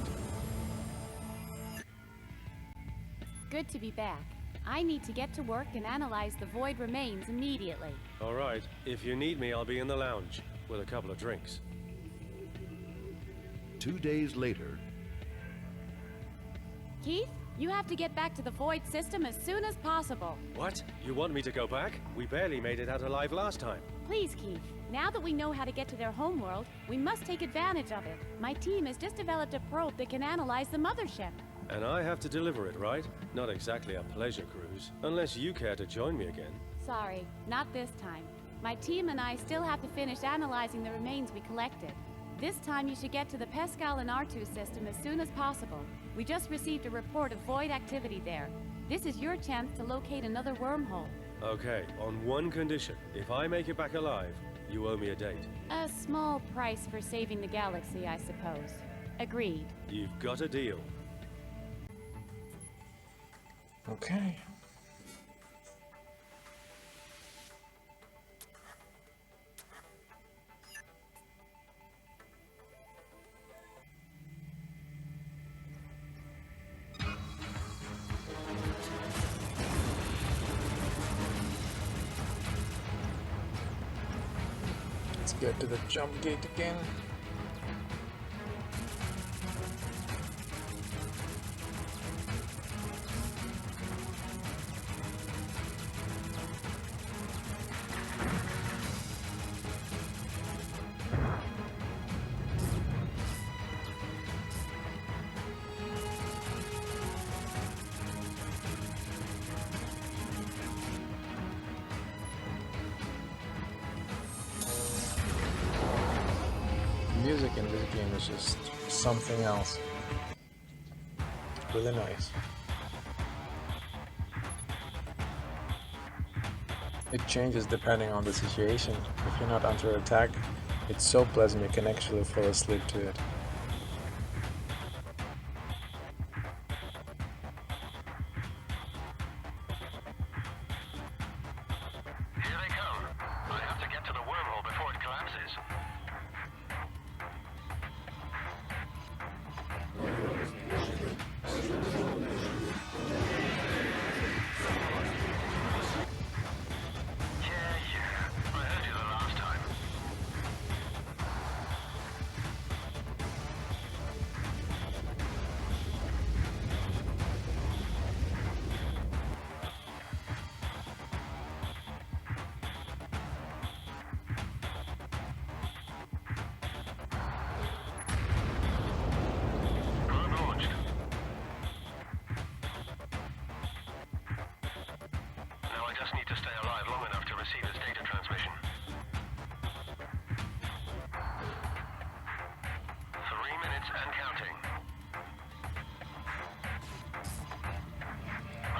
Good to be back. I need to get to work and analyze the void remains immediately. All right, if you need me, I'll be in the lounge with a couple of drinks. 2 days later, Keith, you have to get back to the void system as soon as possible. What? You want me to go back? We barely made it out alive last time. Please, Keith. Now that we know how to get to their homeworld, we must take advantage of it. My team has just developed a probe that can analyze the mothership. And I have to deliver it, right? Not exactly a pleasure cruise. Unless you care to join me again. Sorry, not this time. My team and I still have to finish analyzing the remains we collected. This time you should get to the Pascal and R2 system as soon as possible. We just received a report of void activity there. This is your chance to locate another wormhole. Okay, on one condition. If I make it back alive, you owe me a date. A small price for saving the galaxy, I suppose. Agreed. You've got a deal. Okay. Let's get to the jump gate again. Music in this game is just something else. Really nice. It changes depending on the situation. If you're not under attack, it's so pleasant you can actually fall asleep to it. Here they come. I have to get to the wormhole before it collapses. Yeah. I heard you the last time. Probe launched. Now I just need to stay alive long enough to receive its data transmission. 3 minutes and counting.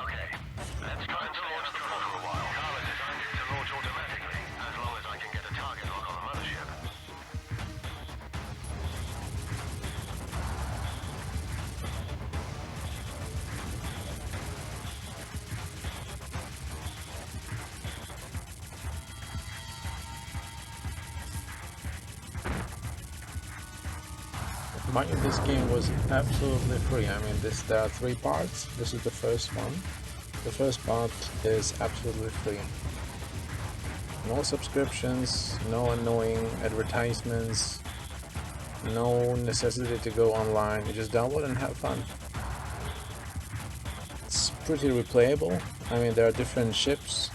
Okay, let's try and launch the pod for a while. Carla designed it to launch automatically, as long as I can get a target lock on the mothership. Mind you, this game was absolutely free. I mean, there are 3 parts. This is the first one. The first part is absolutely free. No subscriptions, no annoying advertisements, no necessity to go online. You just download and have fun. It's pretty replayable. I mean, there are different ships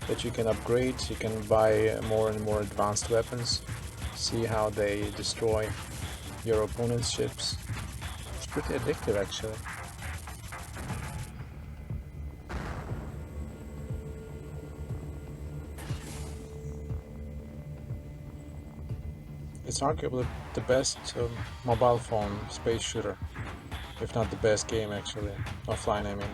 that you can upgrade. You can buy more and more advanced weapons. See how they destroy your opponent's ships. It's pretty addictive, actually. It's arguably the best mobile phone space shooter, if not the best game, actually. Offline, I mean.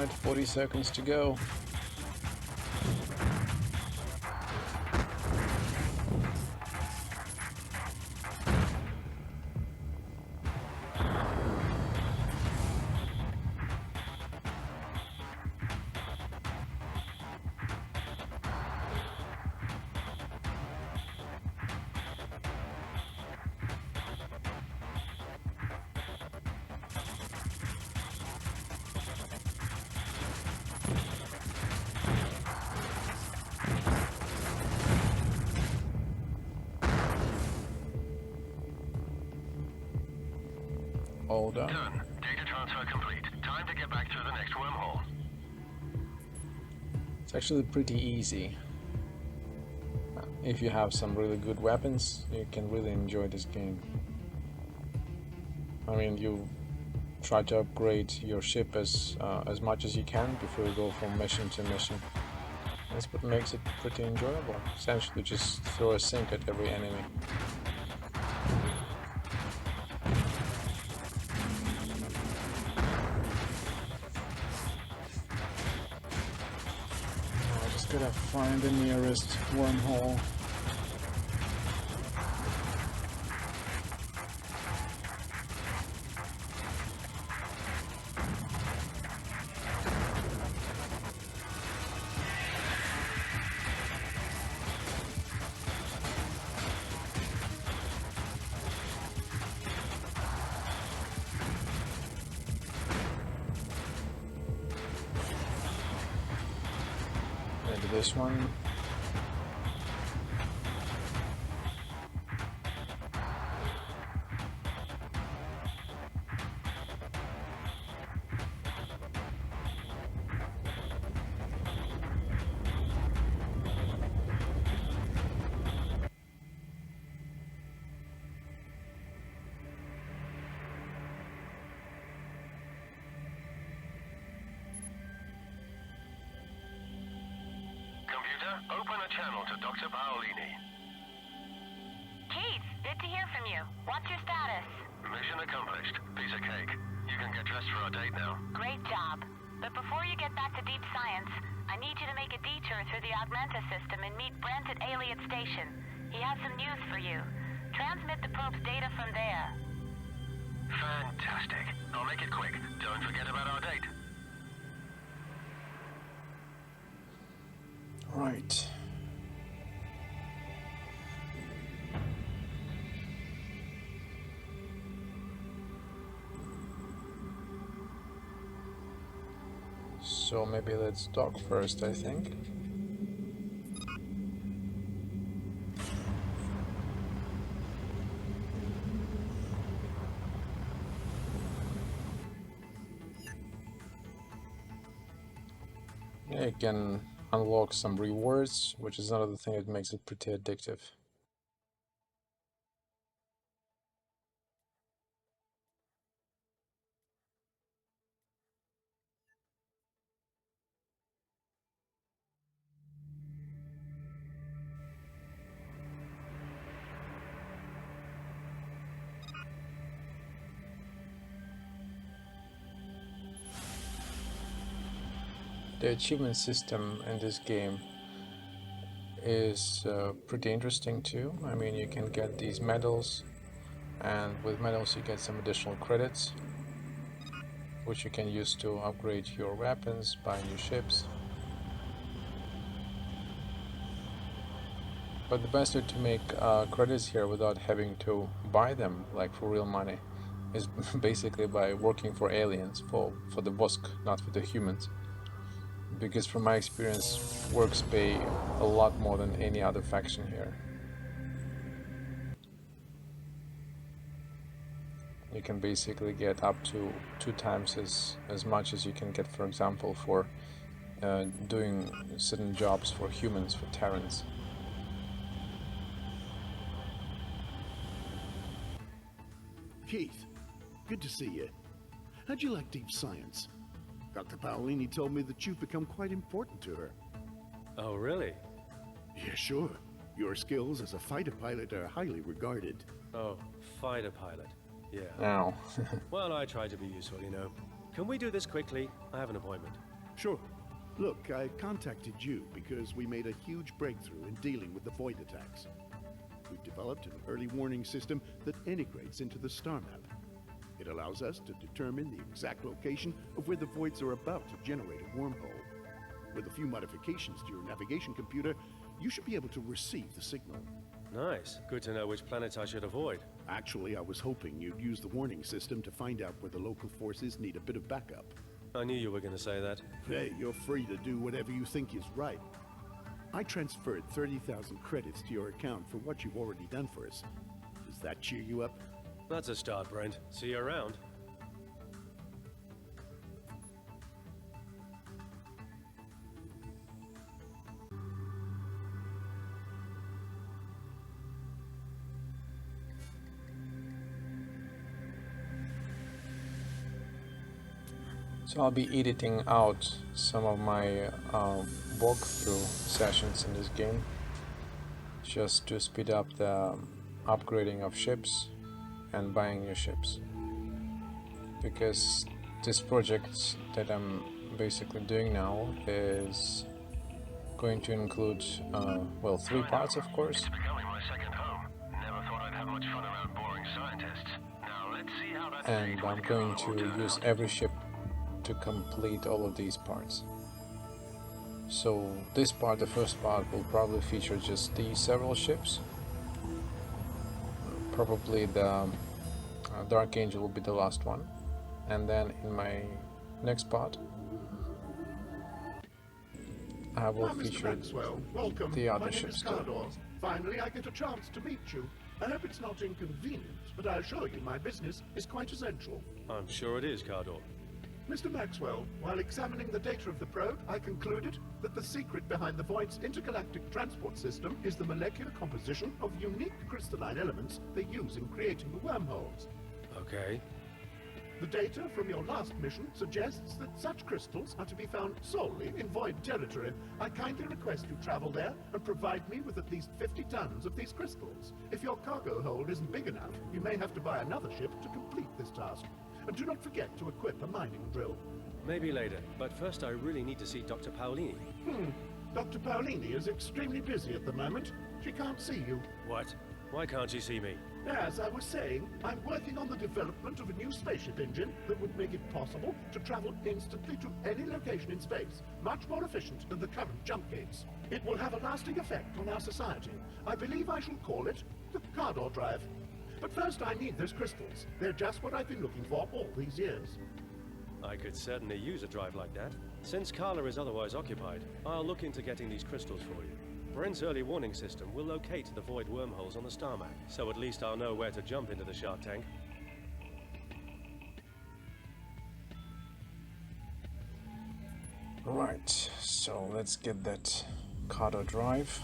Alright, 40 seconds to go. All done. Done. Data transfer complete. Time to get back through the next wormhole. It's actually pretty easy. If you have some really good weapons, you can really enjoy this game. I mean, you try to upgrade your ship as much as you can before you go from mission to mission. That's what makes it pretty enjoyable. Essentially, just throw a sink at every enemy. Gotta find the nearest wormhole. Maybe this one. Computer, open a channel to Dr. Paolini. Keith, good to hear from you. What's your status? Mission accomplished. Piece of cake. You can get dressed for our date now. Great job. But before you get back to Deep Science, I need you to make a detour through the Augmenta system and meet Brent at Aliot Station. He has some news for you. Transmit the probe's data from there. Fantastic. I'll make it quick. Don't forget about our date. Right. So maybe let's dock first, I think. Yeah, you can unlock some rewards, which is another thing that makes it pretty addictive. The achievement system in this game is pretty interesting too. I mean, you can get these medals, and with medals you get some additional credits, which you can use to upgrade your weapons, buy new ships. But the best way to make credits here without having to buy them, like for real money, is basically by working for aliens, for the Vosk, not for the humans. Because from my experience, Works pay a lot more than any other faction here. You can basically get up to 2 times as much as you can get, for example, for doing certain jobs for humans, for Terrans. Keith, good to see you. How'd you like Deep Science? Dr. Paolini told me that you've become quite important to her. Oh, really? Yeah, sure. Your skills as a fighter pilot are highly regarded. Oh, fighter pilot. Yeah. Now. Well, I try to be useful, you know. Can we do this quickly? I have an appointment. Sure. Look, I contacted you because we made a huge breakthrough in dealing with the Void attacks. We've developed an early warning system that integrates into the star map. It allows us to determine the exact location of where the Voids are about to generate a wormhole. With a few modifications to your navigation computer, you should be able to receive the signal. Nice. Good to know which planet I should avoid. Actually, I was hoping you'd use the warning system to find out where the local forces need a bit of backup. I knew you were going to say that. Hey, you're free to do whatever you think is right. I transferred 30,000 credits to your account for what you've already done for us. Does that cheer you up? That's a start, Brent. See you around. So I'll be editing out some of my walkthrough sessions in this game, just to speed up the upgrading of ships and buying new ships, because this project that I'm basically doing now is going to include well, 3 parts, of course. It's becoming my second home. Never thought I'd have much fun around boring scientists. Now let's see how that And I'm going to use every ship to complete all of these parts. So this part, the first part, will probably feature just these several ships. Probably the Dark Angel will be the last one, and then in my next part I will feature Maxwell, welcome. the other My name ships is too. Cardor. Finally, I get a chance to meet you. I hope it's not inconvenient, but I assure you my business is quite essential. I'm sure it is, Cardor. Mr. Maxwell, while examining the data of the probe, I concluded that the secret behind the Void's intergalactic transport system is the molecular composition of unique crystalline elements they use in creating the wormholes. Okay. The data from your last mission suggests that such crystals are to be found solely in Void territory. I kindly request you travel there and provide me with at least 50 tons of these crystals. If your cargo hold isn't big enough, you may have to buy another ship to complete this task. And do not forget to equip a mining drill. Maybe later, but first I really need to see Dr. Paolini. Dr. Paolini is extremely busy at the moment. She can't see you. What? Why can't she see me? As I was saying, I'm working on the development of a new spaceship engine that would make it possible to travel instantly to any location in space, much more efficient than the current jump gates. It will have a lasting effect on our society. I believe I shall call it the Cardor Drive. But first I need those crystals. They're just what I've been looking for all these years. I could certainly use a drive like that. Since Carla is otherwise occupied, I'll look into getting these crystals for you. Brent's early warning system will locate the Void wormholes on the star map, so at least I'll know where to jump into the Shark Tank. Right, so let's get that Cardor drive.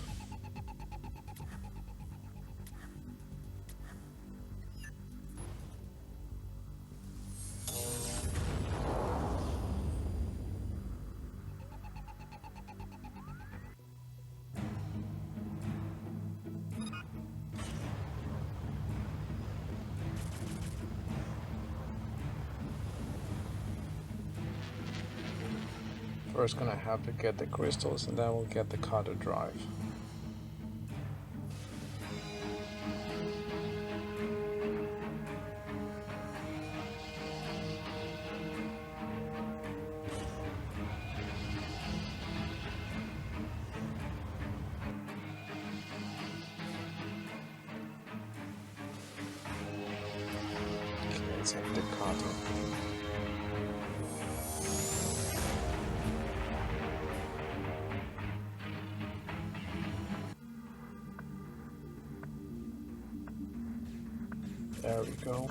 First gonna have to get the crystals and then we'll get the Cardor drive. Okay, let's have the Cardor. There we go.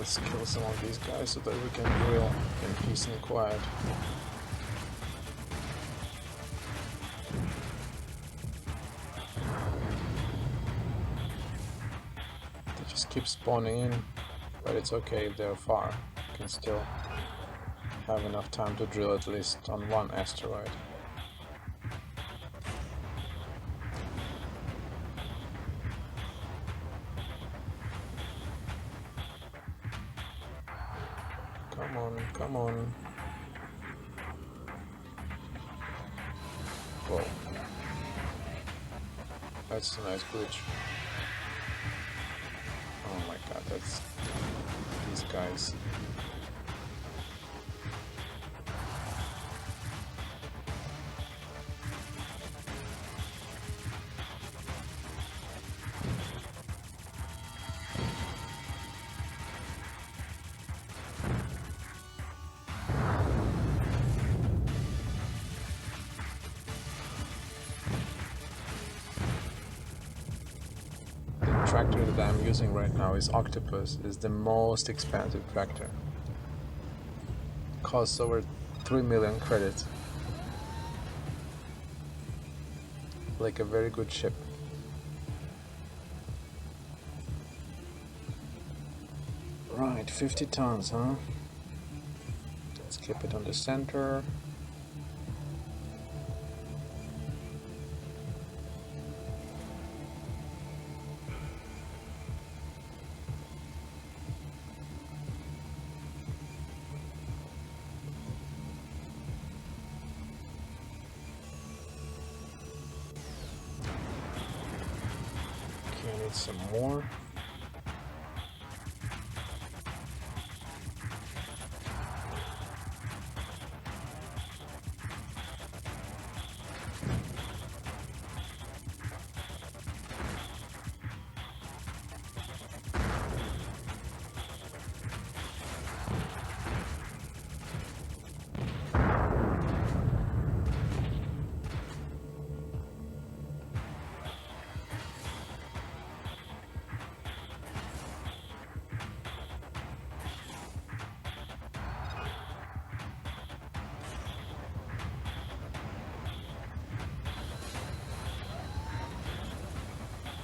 Let's kill some of these guys so that we can drill in peace and quiet. They just keep spawning in, but it's okay if they're far. You can still have enough time to drill at least on one asteroid. Come on, come on. Whoa. That's a nice glitch. Oh my god, that's these guys. The tractor that I'm using right now is Octopus. Is the most expensive tractor. Costs over 3 million credits. Like a very good ship. Right, 50 tons, huh? Let's keep it on the center. Need some more.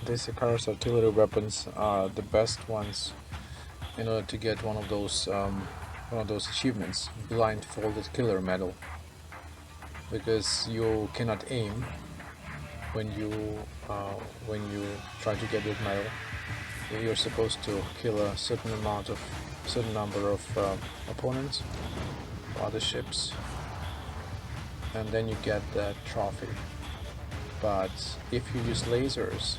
These Icarus artillery weapons are the best ones in order to get one of those achievements, blindfolded killer medal, because you cannot aim when you try to get that medal. You're supposed to kill a certain number of opponents, other ships, and then you get that trophy. But if you use lasers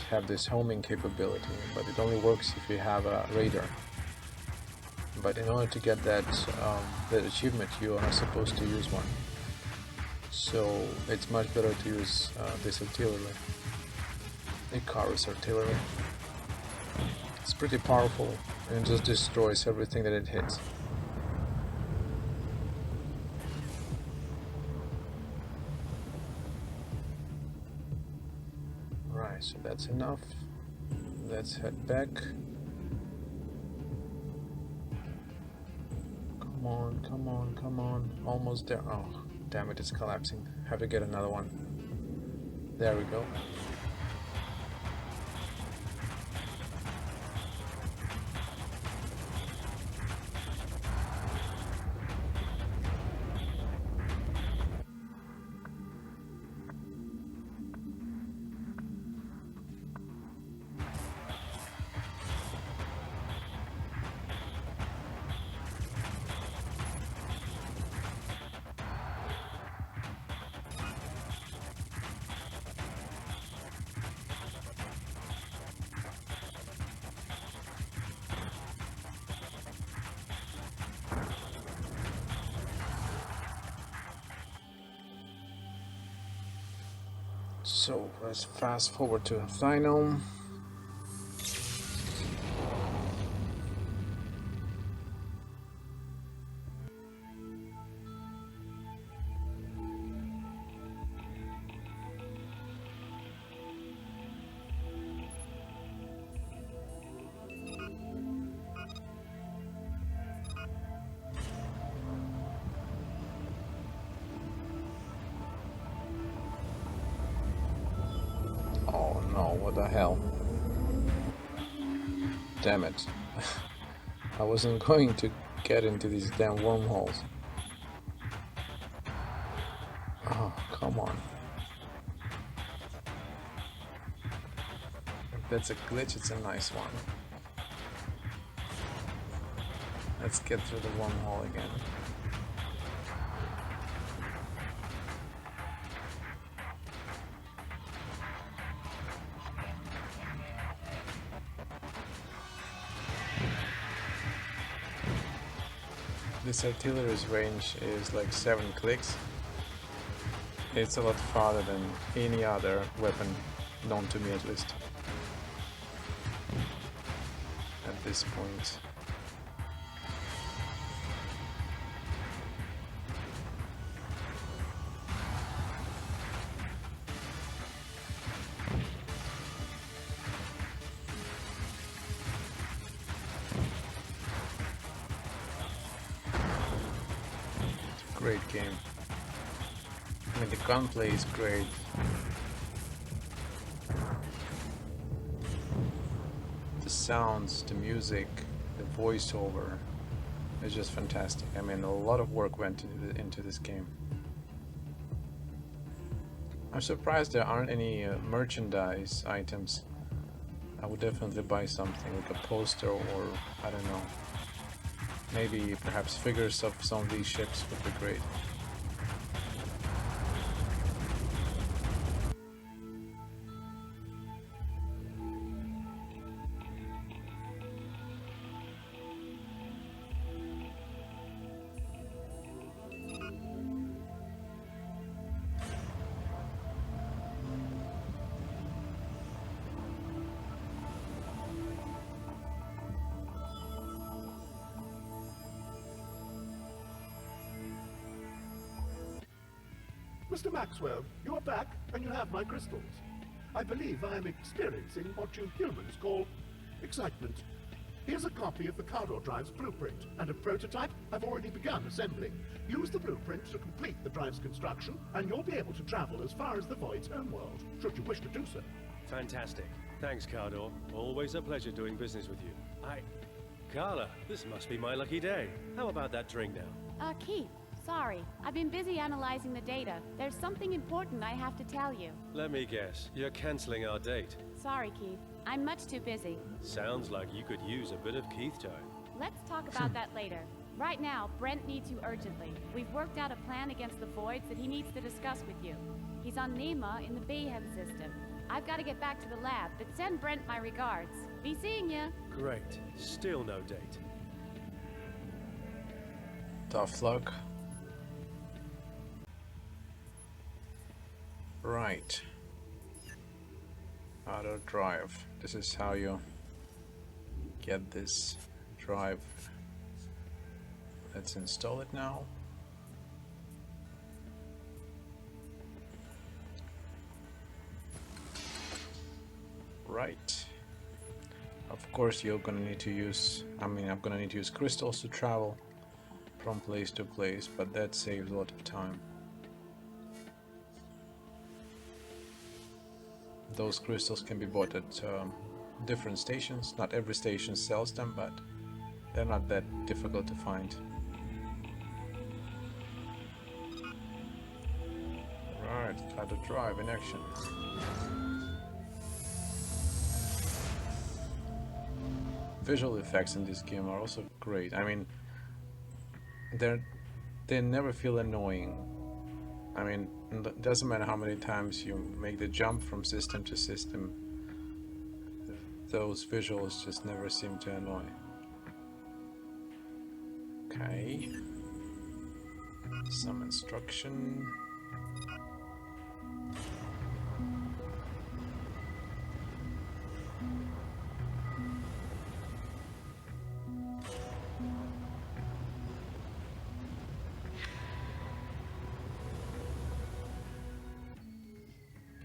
have this homing capability, but it only works if you have a radar. But in order to get that achievement, you are not supposed to use one. So it's much better to use this artillery, Icarus artillery. It's pretty powerful and just destroys everything that it hits. So that's enough. Let's head back. Come on, come on, come on. Almost there. Oh, damn it, it's collapsing. Have to get another one. There we go. So let's fast forward to Thynome. the hell? Damn it. I wasn't going to get into these damn wormholes. Oh, come on. If that's a glitch, it's a nice one. Let's get through the wormhole again. This artillery's range is like 7 clicks. It's a lot farther than any other weapon, known to me at least, at this point. Great game. I mean, the gunplay is great. The sounds, the music, the voiceover is just fantastic. I mean, a lot of work went into this game. I'm surprised there aren't any merchandise items. I would definitely buy something like a poster or, I don't know, maybe perhaps figures of some of these ships would be great. Mr. Maxwell, you are back, and you have my crystals. I believe I am experiencing what you humans call excitement. Here's a copy of the Cardor drive's blueprint, and a prototype I've already begun assembling. Use the blueprint to complete the drive's construction, and you'll be able to travel as far as the Void's homeworld, should you wish to do so. Fantastic. Thanks, Cardor. Always a pleasure doing business with you. Carla, this must be my lucky day. How about that drink now? Keith, sorry. I've been busy analyzing the data. There's something important I have to tell you. Let me guess. You're canceling our date. Sorry, Keith. I'm much too busy. Sounds like you could use a bit of Keith time. Let's talk about that later. Right now, Brent needs you urgently. We've worked out a plan against the Voids that he needs to discuss with you. He's on Nema in the Bayhem system. I've got to get back to the lab, but send Brent my regards. Be seeing ya. Great. Still no date. Tough luck. Right. Auto drive. This is how you get this drive. Let's install it now. Right. Of course you're gonna need to use, I'm gonna need to use crystals to travel from place to place, but that saves a lot of time. Those crystals can be bought at different stations. Not every station sells them, but they're not that difficult to find. Right, got the drive in action. Visual effects in this game are also great. I mean, they never feel annoying. I mean, it doesn't matter how many times you make the jump from system to system, those visuals just never seem to annoy. Okay. Some instruction.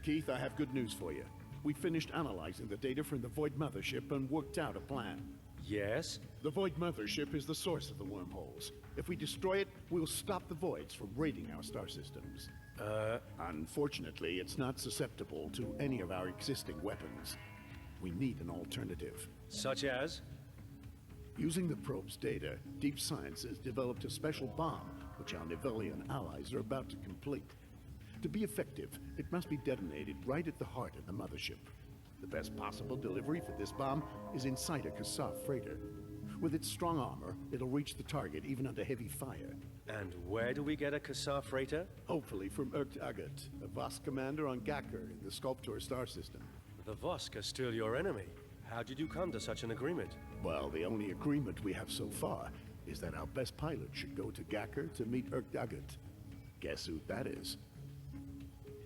Keith, I have good news for you. We finished analyzing the data from the Void Mothership and worked out a plan. Yes? The Void mothership is the source of the wormholes. If we destroy it, we'll stop the Voids from raiding our star systems. Unfortunately, it's not susceptible to any of our existing weapons. We need an alternative. Such as? Using the probe's data, Deep Science has developed a special bomb, which our Nivelian allies are about to complete. To be effective, it must be detonated right at the heart of the mothership. The best possible delivery for this bomb is inside a Kassav freighter. With its strong armor, it'll reach the target even under heavy fire. And where do we get a Kassav freighter? Hopefully from Agat, a Voss commander on Gakor in the Sculptor star system. The Vosk are still your enemy. How did you come to such an agreement? Well, the only agreement we have so far is that our best pilot should go to Gakor to meet Agat. Guess who that is?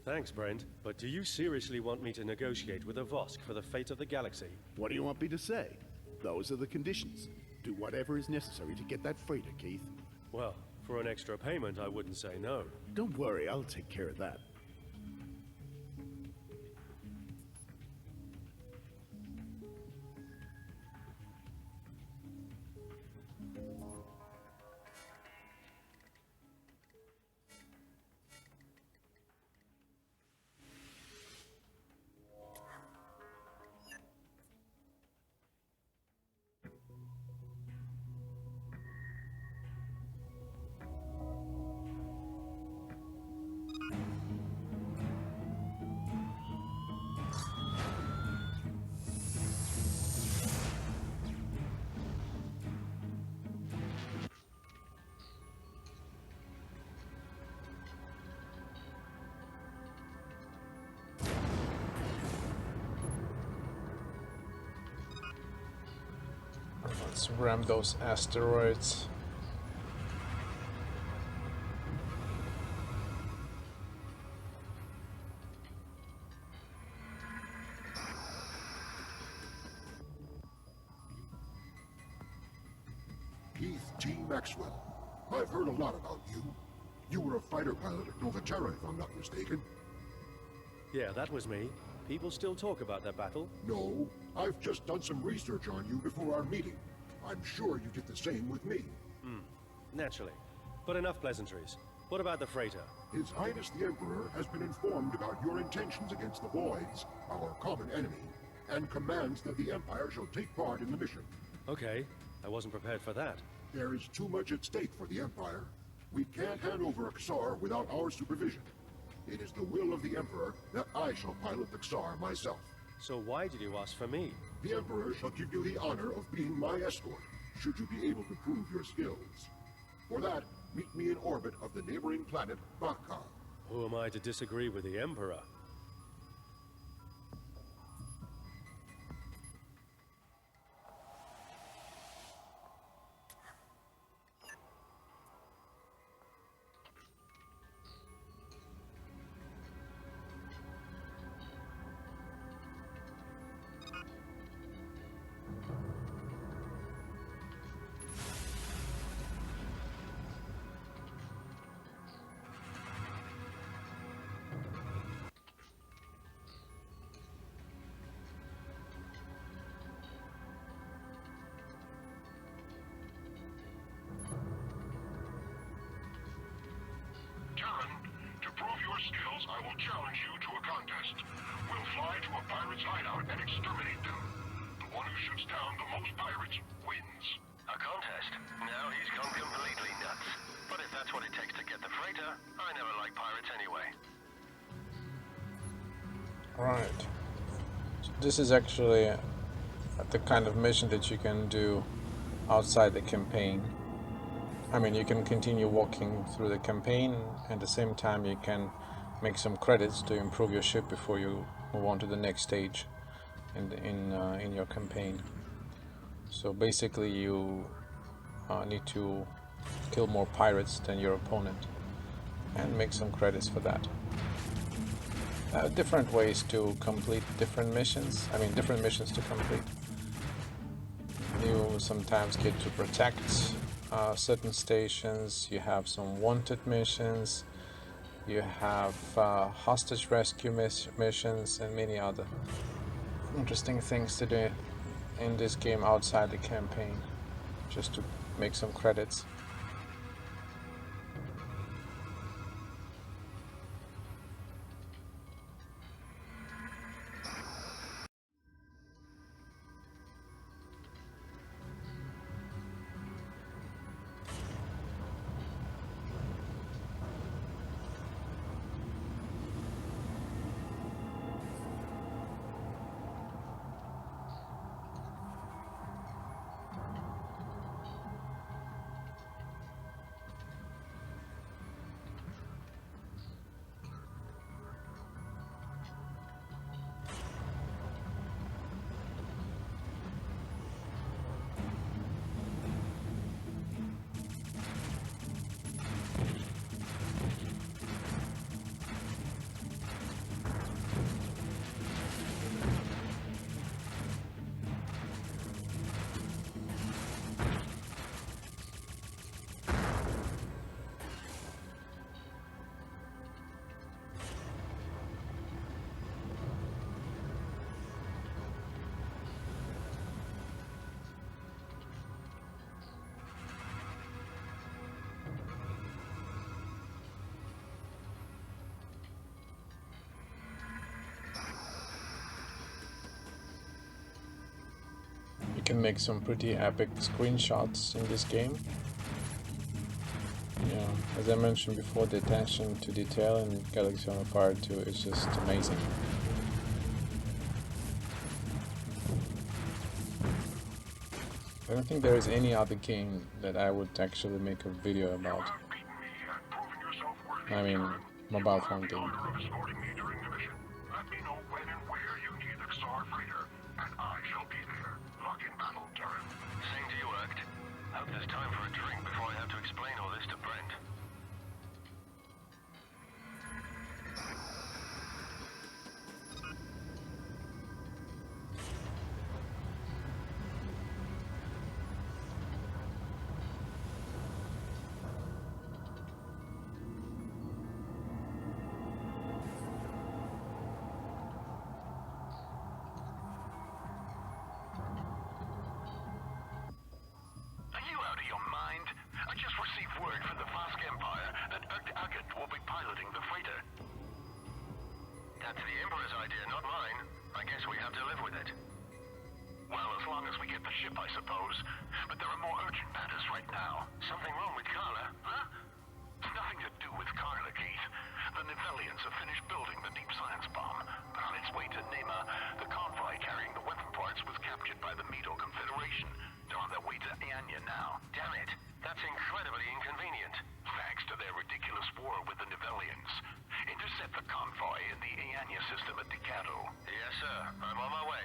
Thanks, Brent. But do you seriously want me to negotiate with a Vosk for the fate of the galaxy? What do you want me to say? Those are the conditions. Do whatever is necessary to get that freighter, Keith. Well, for an extra payment, I wouldn't say no. Don't worry, I'll take care of that. Let's ram those asteroids. Keith T. Maxwell. I've heard a lot about you. You were a fighter pilot at Nova Terra, if I'm not mistaken. Yeah, that was me. People still talk about that battle? No, I've just done some research on you before our meeting. I'm sure you did the same with me. Naturally. But enough pleasantries. What about the freighter? His Highness the Emperor has been informed about your intentions against the Voids, our common enemy, and commands that the Empire shall take part in the mission. Okay, I wasn't prepared for that. There is too much at stake for the Empire. We can't hand over a Xar without our supervision. It is the will of the Emperor that I shall pilot the Xar myself. So why did you ask for me? The Emperor shall give you the honor of being my escort, should you be able to prove your skills. For that, meet me in orbit of the neighboring planet, Bakka. Who am I to disagree with the Emperor? Skills, I will challenge you to a contest. We'll fly to a pirate's hideout and exterminate them. The one who shoots down the most pirates wins. A contest? Now he's gone completely nuts. But if that's what it takes to get the freighter, I never liked pirates anyway. Right. So this is actually the kind of mission that you can do outside the campaign. I mean, you can continue walking through the campaign, and at the same time you can make some credits to improve your ship before you move on to the next stage in your campaign. So basically you need to kill more pirates than your opponent and make some credits for that. Different ways to complete different missions. I mean, different missions to complete. You sometimes get to protect certain stations. You have some wanted missions. You have hostage rescue missions and many other interesting things to do in this game outside the campaign, just to make some credits. You can make some pretty epic screenshots in this game. Yeah, as I mentioned before, the attention to detail in Galaxy on Fire 2 is just amazing. I don't think there is any other game that I would actually make a video about. I mean, mobile phone game. There's time for a drink before I have to explain all this to Brent. That's the Emperor's idea, not mine. I guess we have to live with it. Well, as long as we get the ship, I suppose. But there are more urgent matters right now. Something wrong with Carla, huh? It's nothing to do with Carla, Keith. The Nivelians have finished building the deep science bomb. But on its way to Nema, the convoy carrying the weapon parts was captured by the Mido Confederation. They're on their way to Eanya now. Damn it. That's incredibly inconvenient. Thanks to their ridiculous war with the Nivelians. Intercept the convoy in the Eanya system at Decado. Yes, sir. I'm on my way.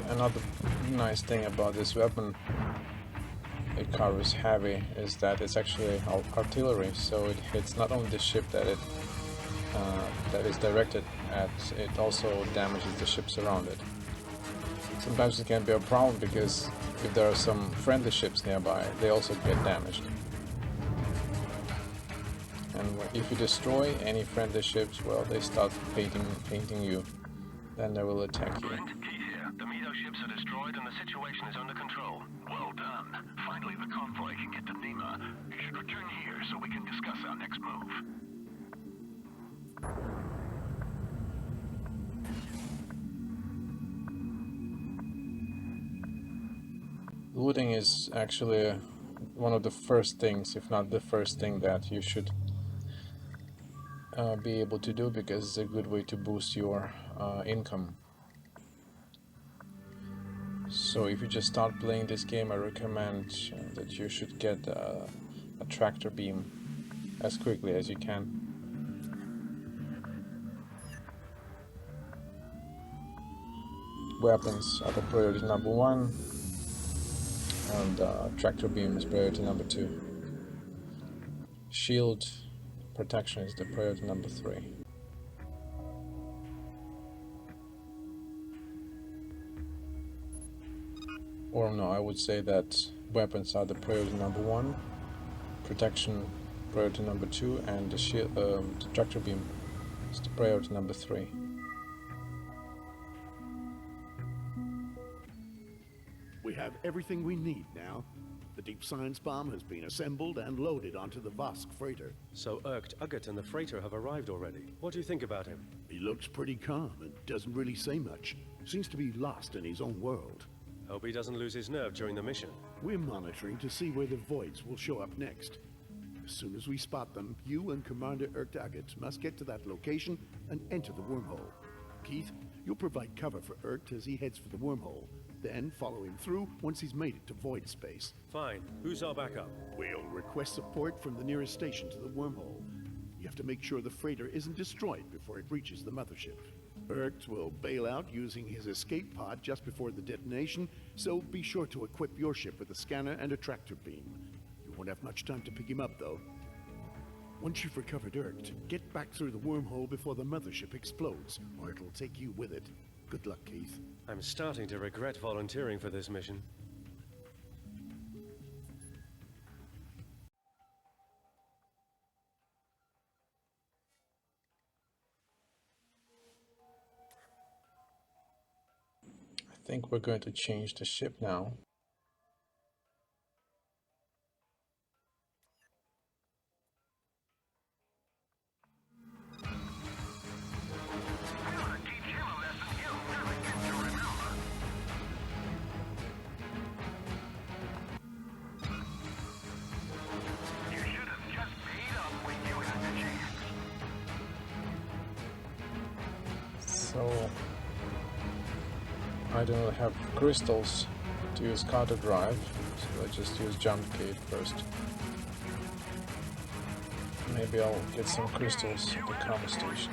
Another nice thing about this weapon, it carries heavy, is that it's actually artillery, so it hits not only the ship that is directed at, it also damages the ships around it. Sometimes it can be a problem because if there are some friendly ships nearby, they also get damaged. And if you destroy any friendly ships, well, they start painting you. then they will attack you. Brent, Keith here. The Mido ships are destroyed and the situation is under control. Well done. Finally, the convoy can get to Nima. You should return here so we can discuss our next move. Looting is actually one of the first things, if not the first thing, that you should be able to do, because it's a good way to boost your income. So if you just start playing this game, I recommend that you should get a tractor beam as quickly as you can. Weapons are the priority number 1, and tractor beam is priority number 2. Shield protection is the priority number 3. Or no, I would say that weapons are the priority number 1, protection priority number 2, and the shield, the tractor beam is the priority number 3. We have everything we need now. The deep science bomb has been assembled and loaded onto the Vosk freighter. So Erkt, Uggett and the freighter have arrived already. What do you think about him? He looks pretty calm and doesn't really say much. Seems to be lost in his own world. Hope he doesn't lose his nerve during the mission. We're monitoring to see where the Voids will show up next. As soon as we spot them, you and Commander Erkt Uggett must get to that location and enter the wormhole. Keith, you'll provide cover for Erkt as he heads for the wormhole. Then follow him through once he's made it to void space. Fine. Who's our backup? We'll request support from the nearest station to the wormhole. You have to make sure the freighter isn't destroyed before it reaches the mothership. Erkt will bail out using his escape pod just before the detonation, so be sure to equip your ship with a scanner and a tractor beam. You won't have much time to pick him up, though. Once you've recovered Erkt, get back through the wormhole before the mothership explodes, or it'll take you with it. Good luck, Keith. I'm starting to regret volunteering for this mission. I think we're going to change the ship now. So I don't have crystals to use cargo drive, so I just use jump gate first. Maybe I'll get some crystals at the combo station.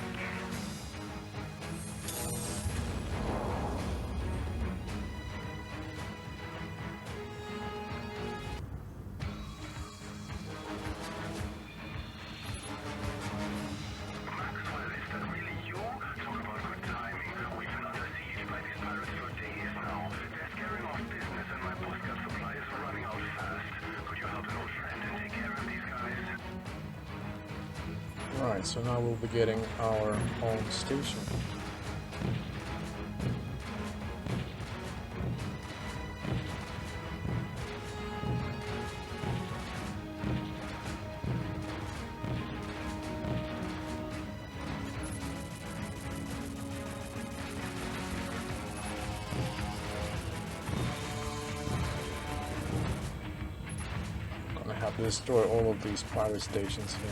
Right, so now we'll be getting our own station. Gonna have to destroy all of these pirate stations here.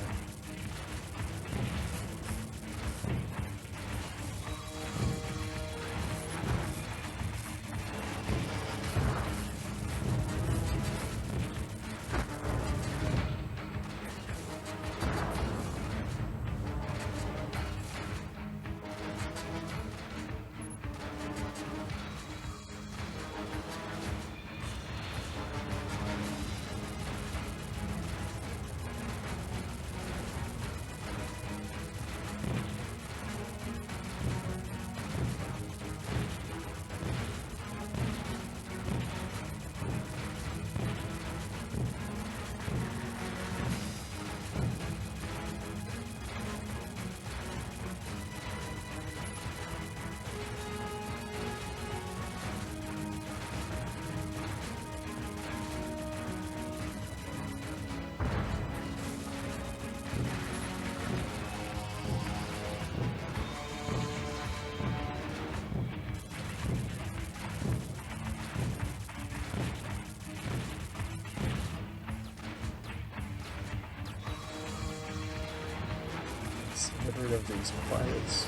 Get rid of these pirates.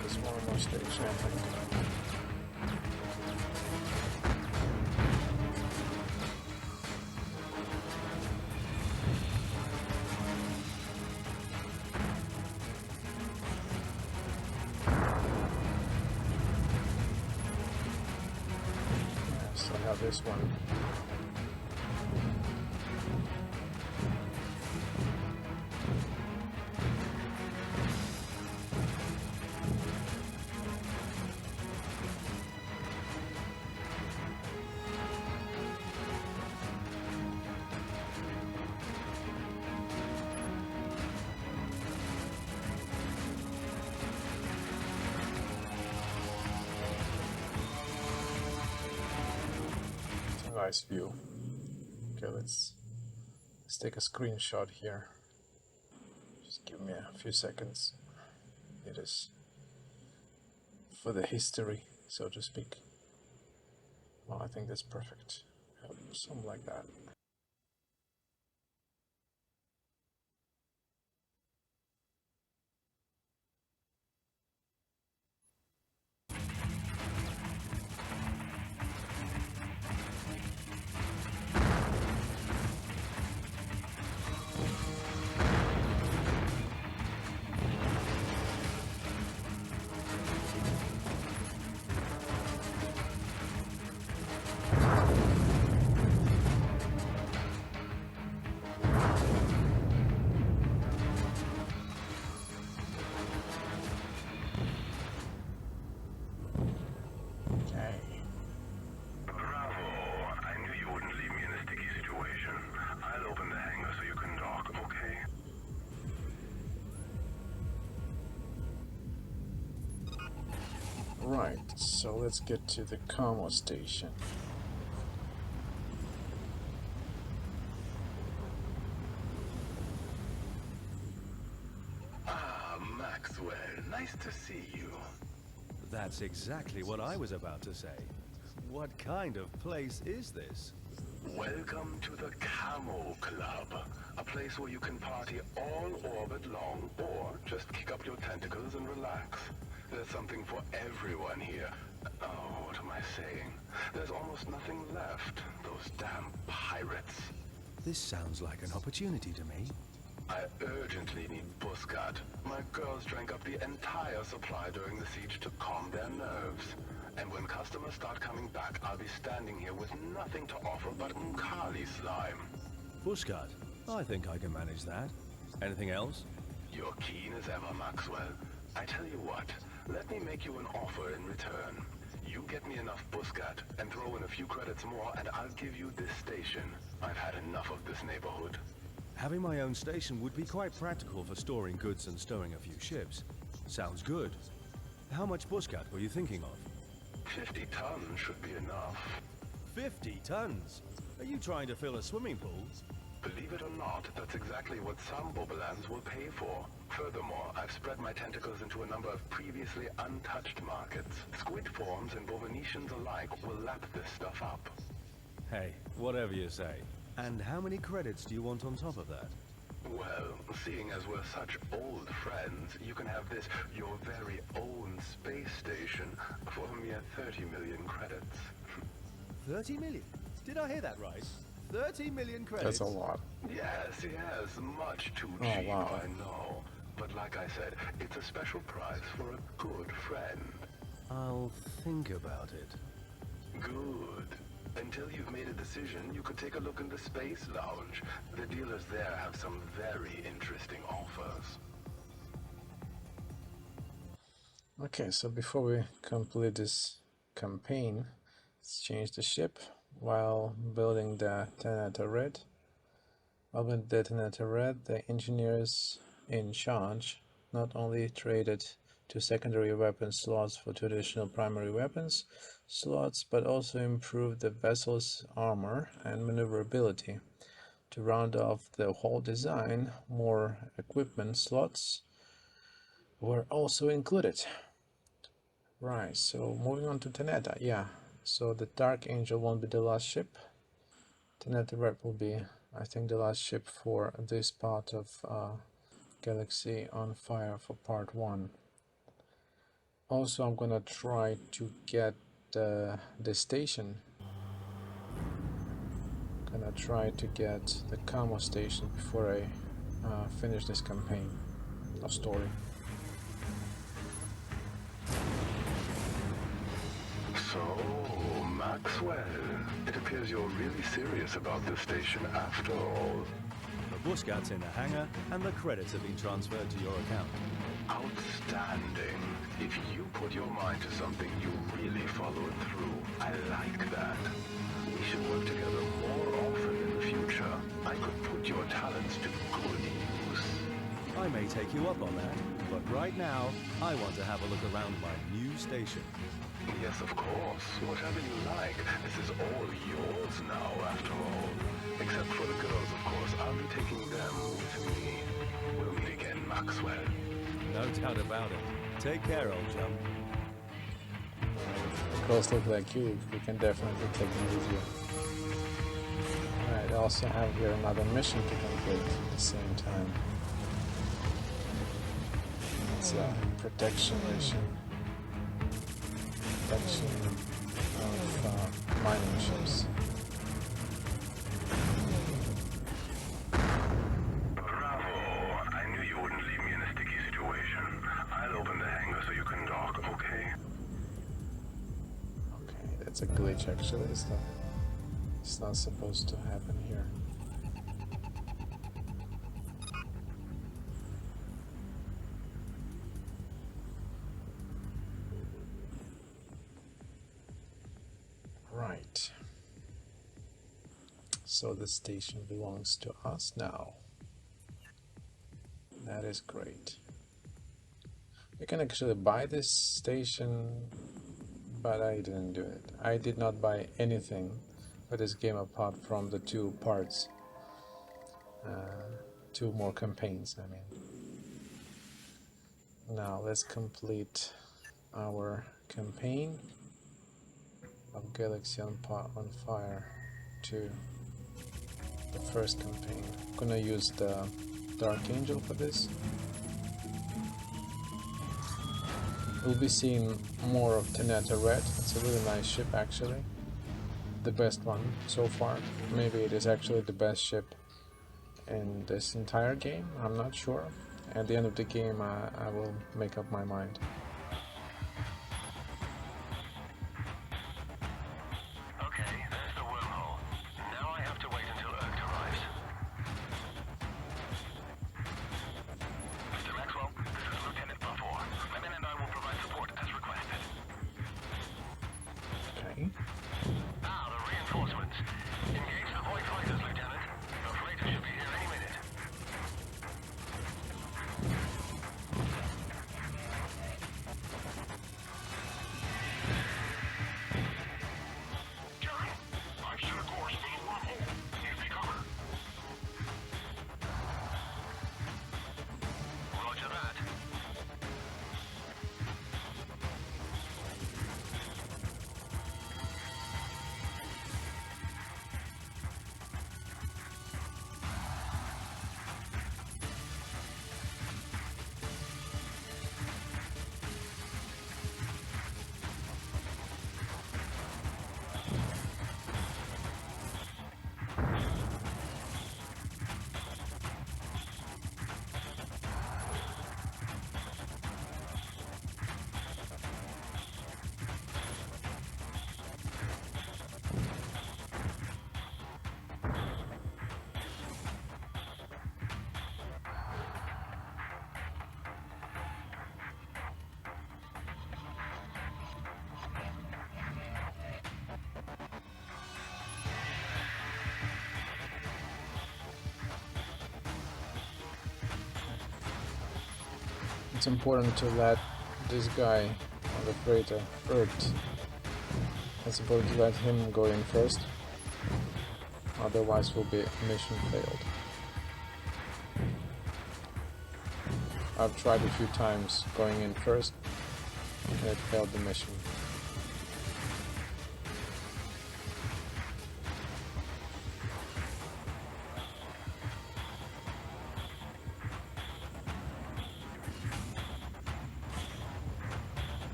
There's one more station, I think. Yes, I have this one. Nice view. Okay, let's take a screenshot here. Just give me a few seconds. It is for the history, so to speak. Well, I think that's perfect. Something like that. Right, so let's get to the Como station. Ah, Maxwell, nice to see you. That's exactly what I was about to say. What kind of place is this? Welcome to the Camo Club, a place where you can party all orbit long, or just kick up your tentacles and relax. There's something for everyone here. Oh, what am I saying? There's almost nothing left. Those damn pirates. This sounds like an opportunity to me. I urgently need Buscat. My girls drank up the entire supply during the siege to calm their nerves. And when customers start coming back, I'll be standing here with nothing to offer but Mkali slime. Buscat, I think I can manage that. Anything else? You're keen as ever, Maxwell. I tell you what, let me make you an offer in return. You get me enough Buscat and throw in a few credits more and I'll give you this station. I've had enough of this neighborhood. Having my own station would be quite practical for storing goods and stowing a few ships. Sounds good. How much Buscat were you thinking of? 50 tons should be enough. 50 tons? Are you trying to fill a swimming pool? Believe it or not, that's exactly what some Bobolans will pay for. Furthermore, I've spread my tentacles into a number of previously untouched markets. Squid forms and Bovenetians alike will lap this stuff up. Hey, whatever you say. And how many credits do you want on top of that? Well, seeing as we're such old friends, you can have this, your very own space station, for a mere 30 million credits. 30 million? Did I hear that right? 30 million credits? That's a lot. Yes, much too Oh, cheap, wow. I know. But like I said, it's a special price for a good friend. I'll think about it. Good. Until you've made a decision, you could take a look in the Space Lounge. The dealers there have some very interesting offers. Okay, so before we complete this campaign, let's change the ship while building the Detonator Red. While with Detonator Red, the engineers in charge not only traded 2 secondary weapon slots for 2 additional primary weapons slots, but also improved the vessel's armor and maneuverability. To round off the whole design, more equipment slots were also included. Right, so moving on to Teneda, yeah. So the Dark Angel won't be the last ship. Tenet Red will be, I think, the last ship for this part of Galaxy on Fire for part 1. Also, I'm gonna try to get the station. Gonna try to get the Kamo station before I finish this campaign of story. So, Maxwell, it appears you're really serious about this station after all. The Bushgat's in the hangar, and the credits have been transferred to your account. Outstanding. If you put your mind to something, you really follow it through. I like that. We should work together more often in the future. I could put your talents to good use. I may take you up on that, but right now, I want to have a look around my new station. Yes, of course. Whatever you like. This is all yours now, after all. Except for the girls, of course. I'll be taking them with me. We'll meet again, Maxwell. No doubt about it. Take care, old chum. The girls look like you. We can definitely take them with you. Alright, I also have here another mission to complete at the same time. It's a protection mission. Protection of mining ships. Bravo! I knew you wouldn't leave me in a sticky situation. I'll open the hangar so you can dock, okay? Okay, that's a glitch actually. It's not supposed to happen here. Right. So the station belongs to us now. That is great. You can actually buy this station, but I didn't do it. I did not buy anything for this game apart from the 2 parts. 2 more campaigns, I mean. Now let's complete our campaign of Galaxy on Fire 2. The first campaign. I'm gonna use the Dark Angel for this. We'll be seeing more of Tenet Red. It's a really nice ship actually. The best one so far. Maybe it is actually the best ship in this entire game. I'm not sure. At the end of the game I will make up my mind. Okay, there's the wormhole. Now I have to wait until Urgt arrives. Mr. Maxwell, this is Lieutenant Buffore. My men and I will provide support as requested. Okay. Ah, the reinforcements. Engage the Void fighters, Lieutenant. The freighter should be here any minute. Jerry, I've set a course for the wormhole. Give me cover. Roger that. It's important to let this guy on the freighter, Urgt, it's important to let him go in first, otherwise will be mission failed. I've tried a few times going in first and it failed the mission.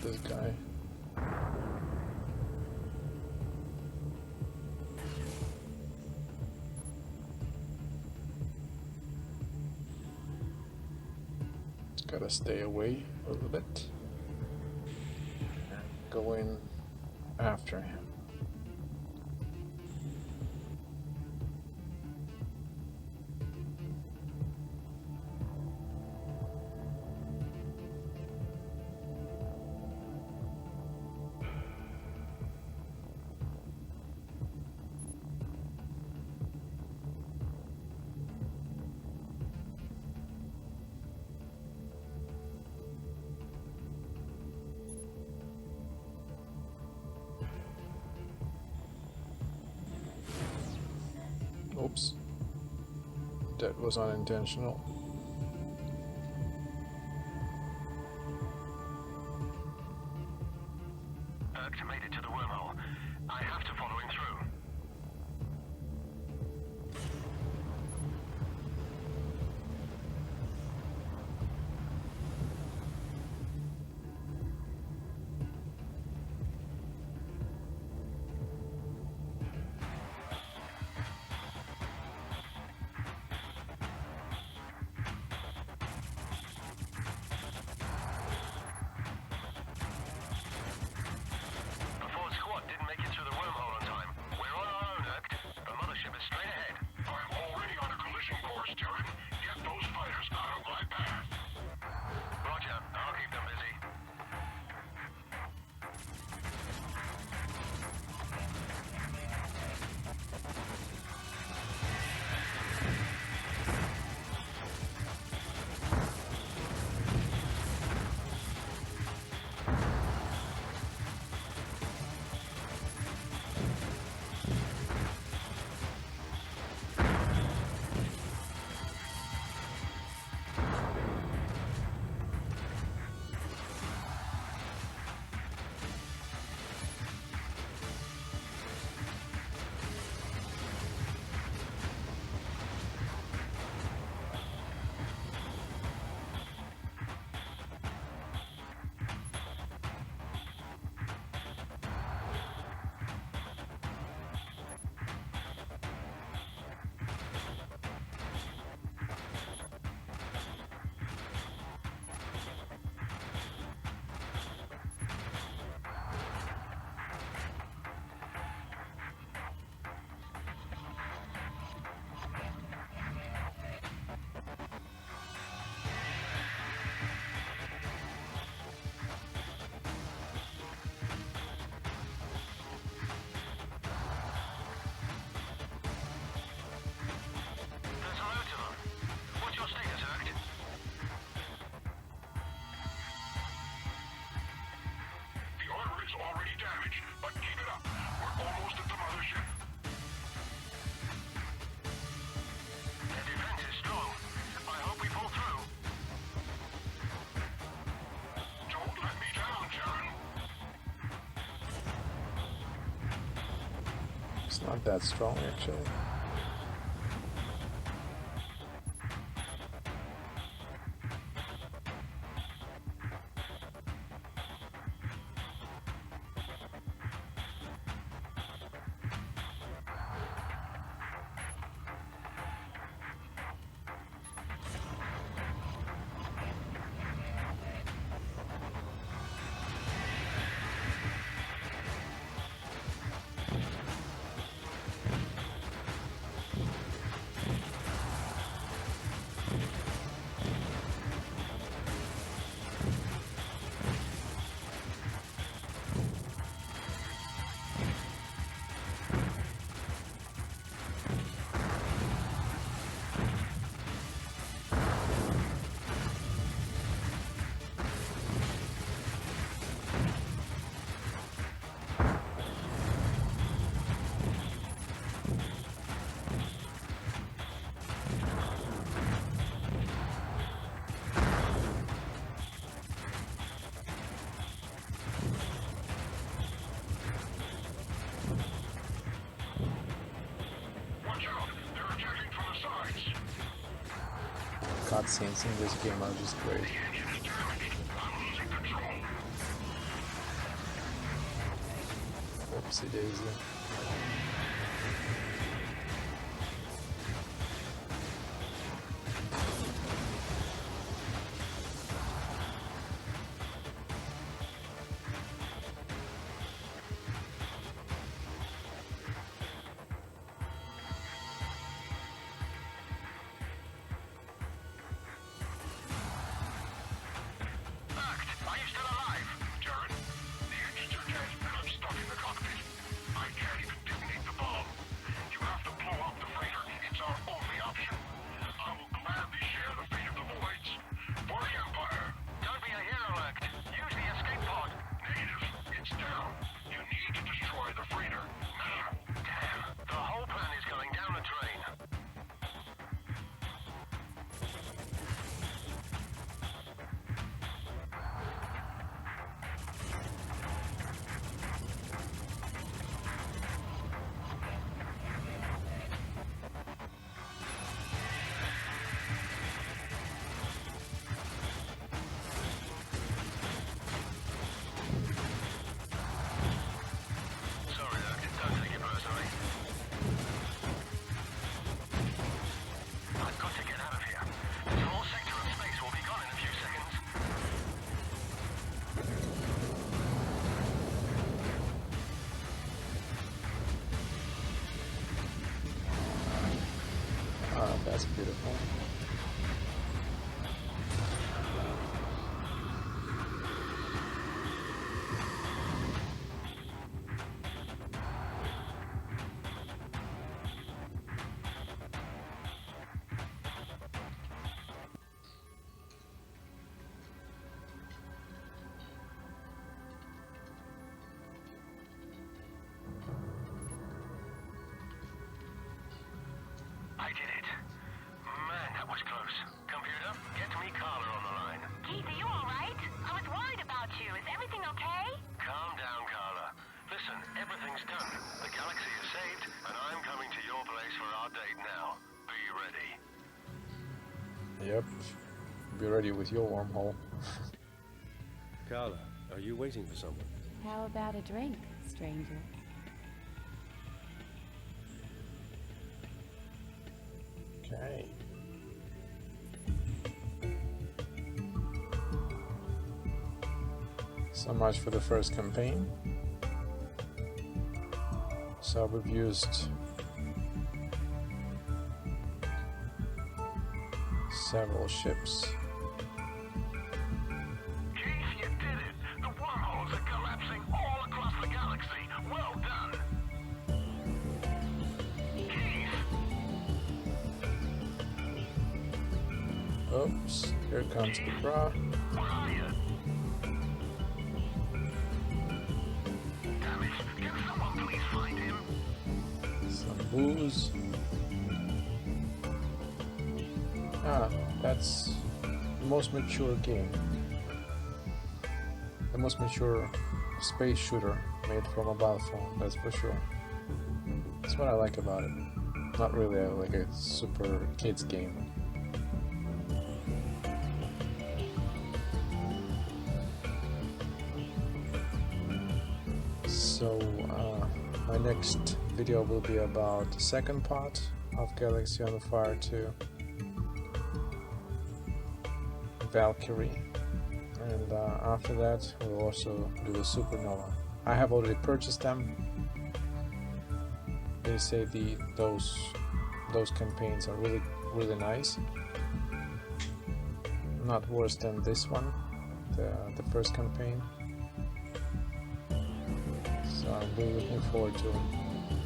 this guy. Gotta stay away a little bit and go in after him. Oops, that was unintentional. Erkt made it to the wormhole. I have to follow him through. The Ford squad didn't make it through the wormhole on time. We're on our own, Erkt. The mothership is straight ahead. I'm already on a collision course, Terran. Get those fighters out of my path. Roger. I'll keep them busy. There's a load to them. What's your status, Erkt? The armor is already damaged, but keep it up. We're almost at the mothership. Their defense is strong. I hope we pull through. Don't let me down, Terran. It's not that strong actually. Cutscenes in this game are just great. The engine is damaged. I'm losing control. Whoopsie daisy. Are you still alive? Jared, the engines are dead and I'm stuck in the cockpit. I can't even detonate the bomb. You have to blow up the freighter. It's our only option. I will gladly share the fate of the Voids. For the Empire. Don't be a hero, Act. Use the escape pod. Negative. It's down. You need to destroy the freighter. Now. Damn. The whole plan is going down the drain. Sorry, Doc. Don't take it personally. I've got to get out of here. This whole sector of space will be gone in a few seconds. Ah, that's beautiful. I did it. Man, that was close. Computer, get me Carla on the line. Keith, are you alright? I was worried about you. Is everything okay? Calm down, Carla. Listen, everything's done. The galaxy is saved, and I'm coming to your place for our date now. Be ready. Yep. Be ready with your wormhole. Carla, are you waiting for someone? How about a drink, stranger? Okay. So much for the first campaign. So we've used several ships. Keith, you did it. The wormholes are collapsing all across the galaxy. Well done. Keith! Oops, here comes the bra. Where are you? Damn it. Can someone please find him? Some booze. Ah, that's the most mature game. The most mature space shooter made for mobile phone, that's for sure. That's what I like about it. Not really like a super kids game. So my next video will be about the second part of Galaxy on Fire 2, Valkyrie, and after that we'll also do the Supernova. I have already purchased them. They say those campaigns are really nice. Not worse than this one, the first campaign. So I'm really looking forward to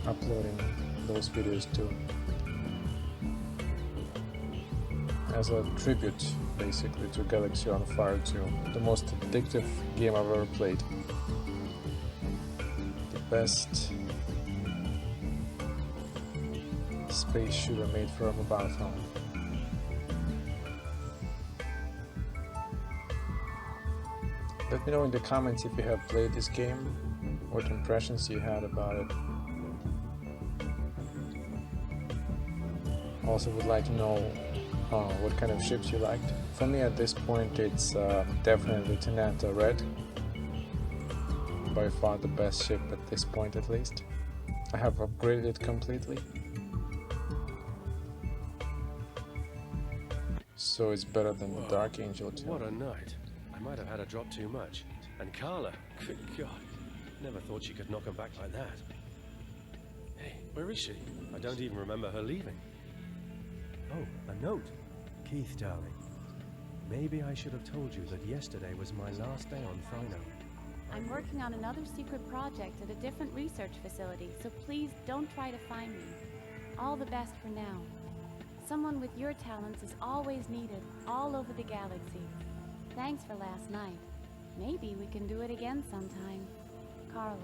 uploading those videos too. As a tribute, basically, to Galaxy on Fire 2, the most addictive game I've ever played. The best space shooter made for a mobile phone. Let me know in the comments if you have played this game, what impressions you had about it. Also would like to know what kind of ships you liked. For me at this point it's definitely Lieutenant Red, by far the best ship at this point at least. I have upgraded it completely. So it's better than the Dark Angel too. What a night. I might have had a drop too much. And Carla, good God, never thought she could knock him back like that. Hey, where is she? I don't even remember her leaving. Oh, a note. Keith, darling. Maybe I should have told you that yesterday was my last day on Thino. I'm working on another secret project at a different research facility, so please don't try to find me. All the best for now. Someone with your talents is always needed, all over the galaxy. Thanks for last night. Maybe we can do it again sometime. Carla.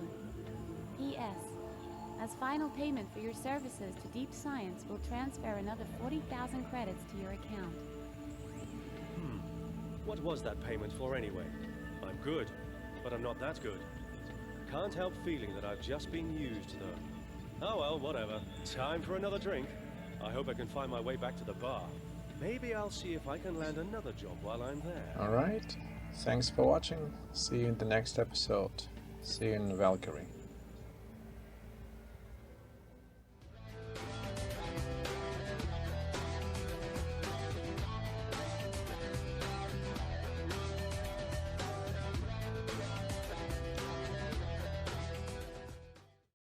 P.S. As final payment for your services to Deep Science, we'll transfer another 40,000 credits to your account. What was that payment for anyway? I'm good, but I'm not that good. Can't help feeling that I've just been used, though. Oh well, whatever. Time for another drink. I hope I can find my way back to the bar. Maybe I'll see if I can land another job while I'm there. Alright, thanks for watching. See you in the next episode. See you in Valkyrie.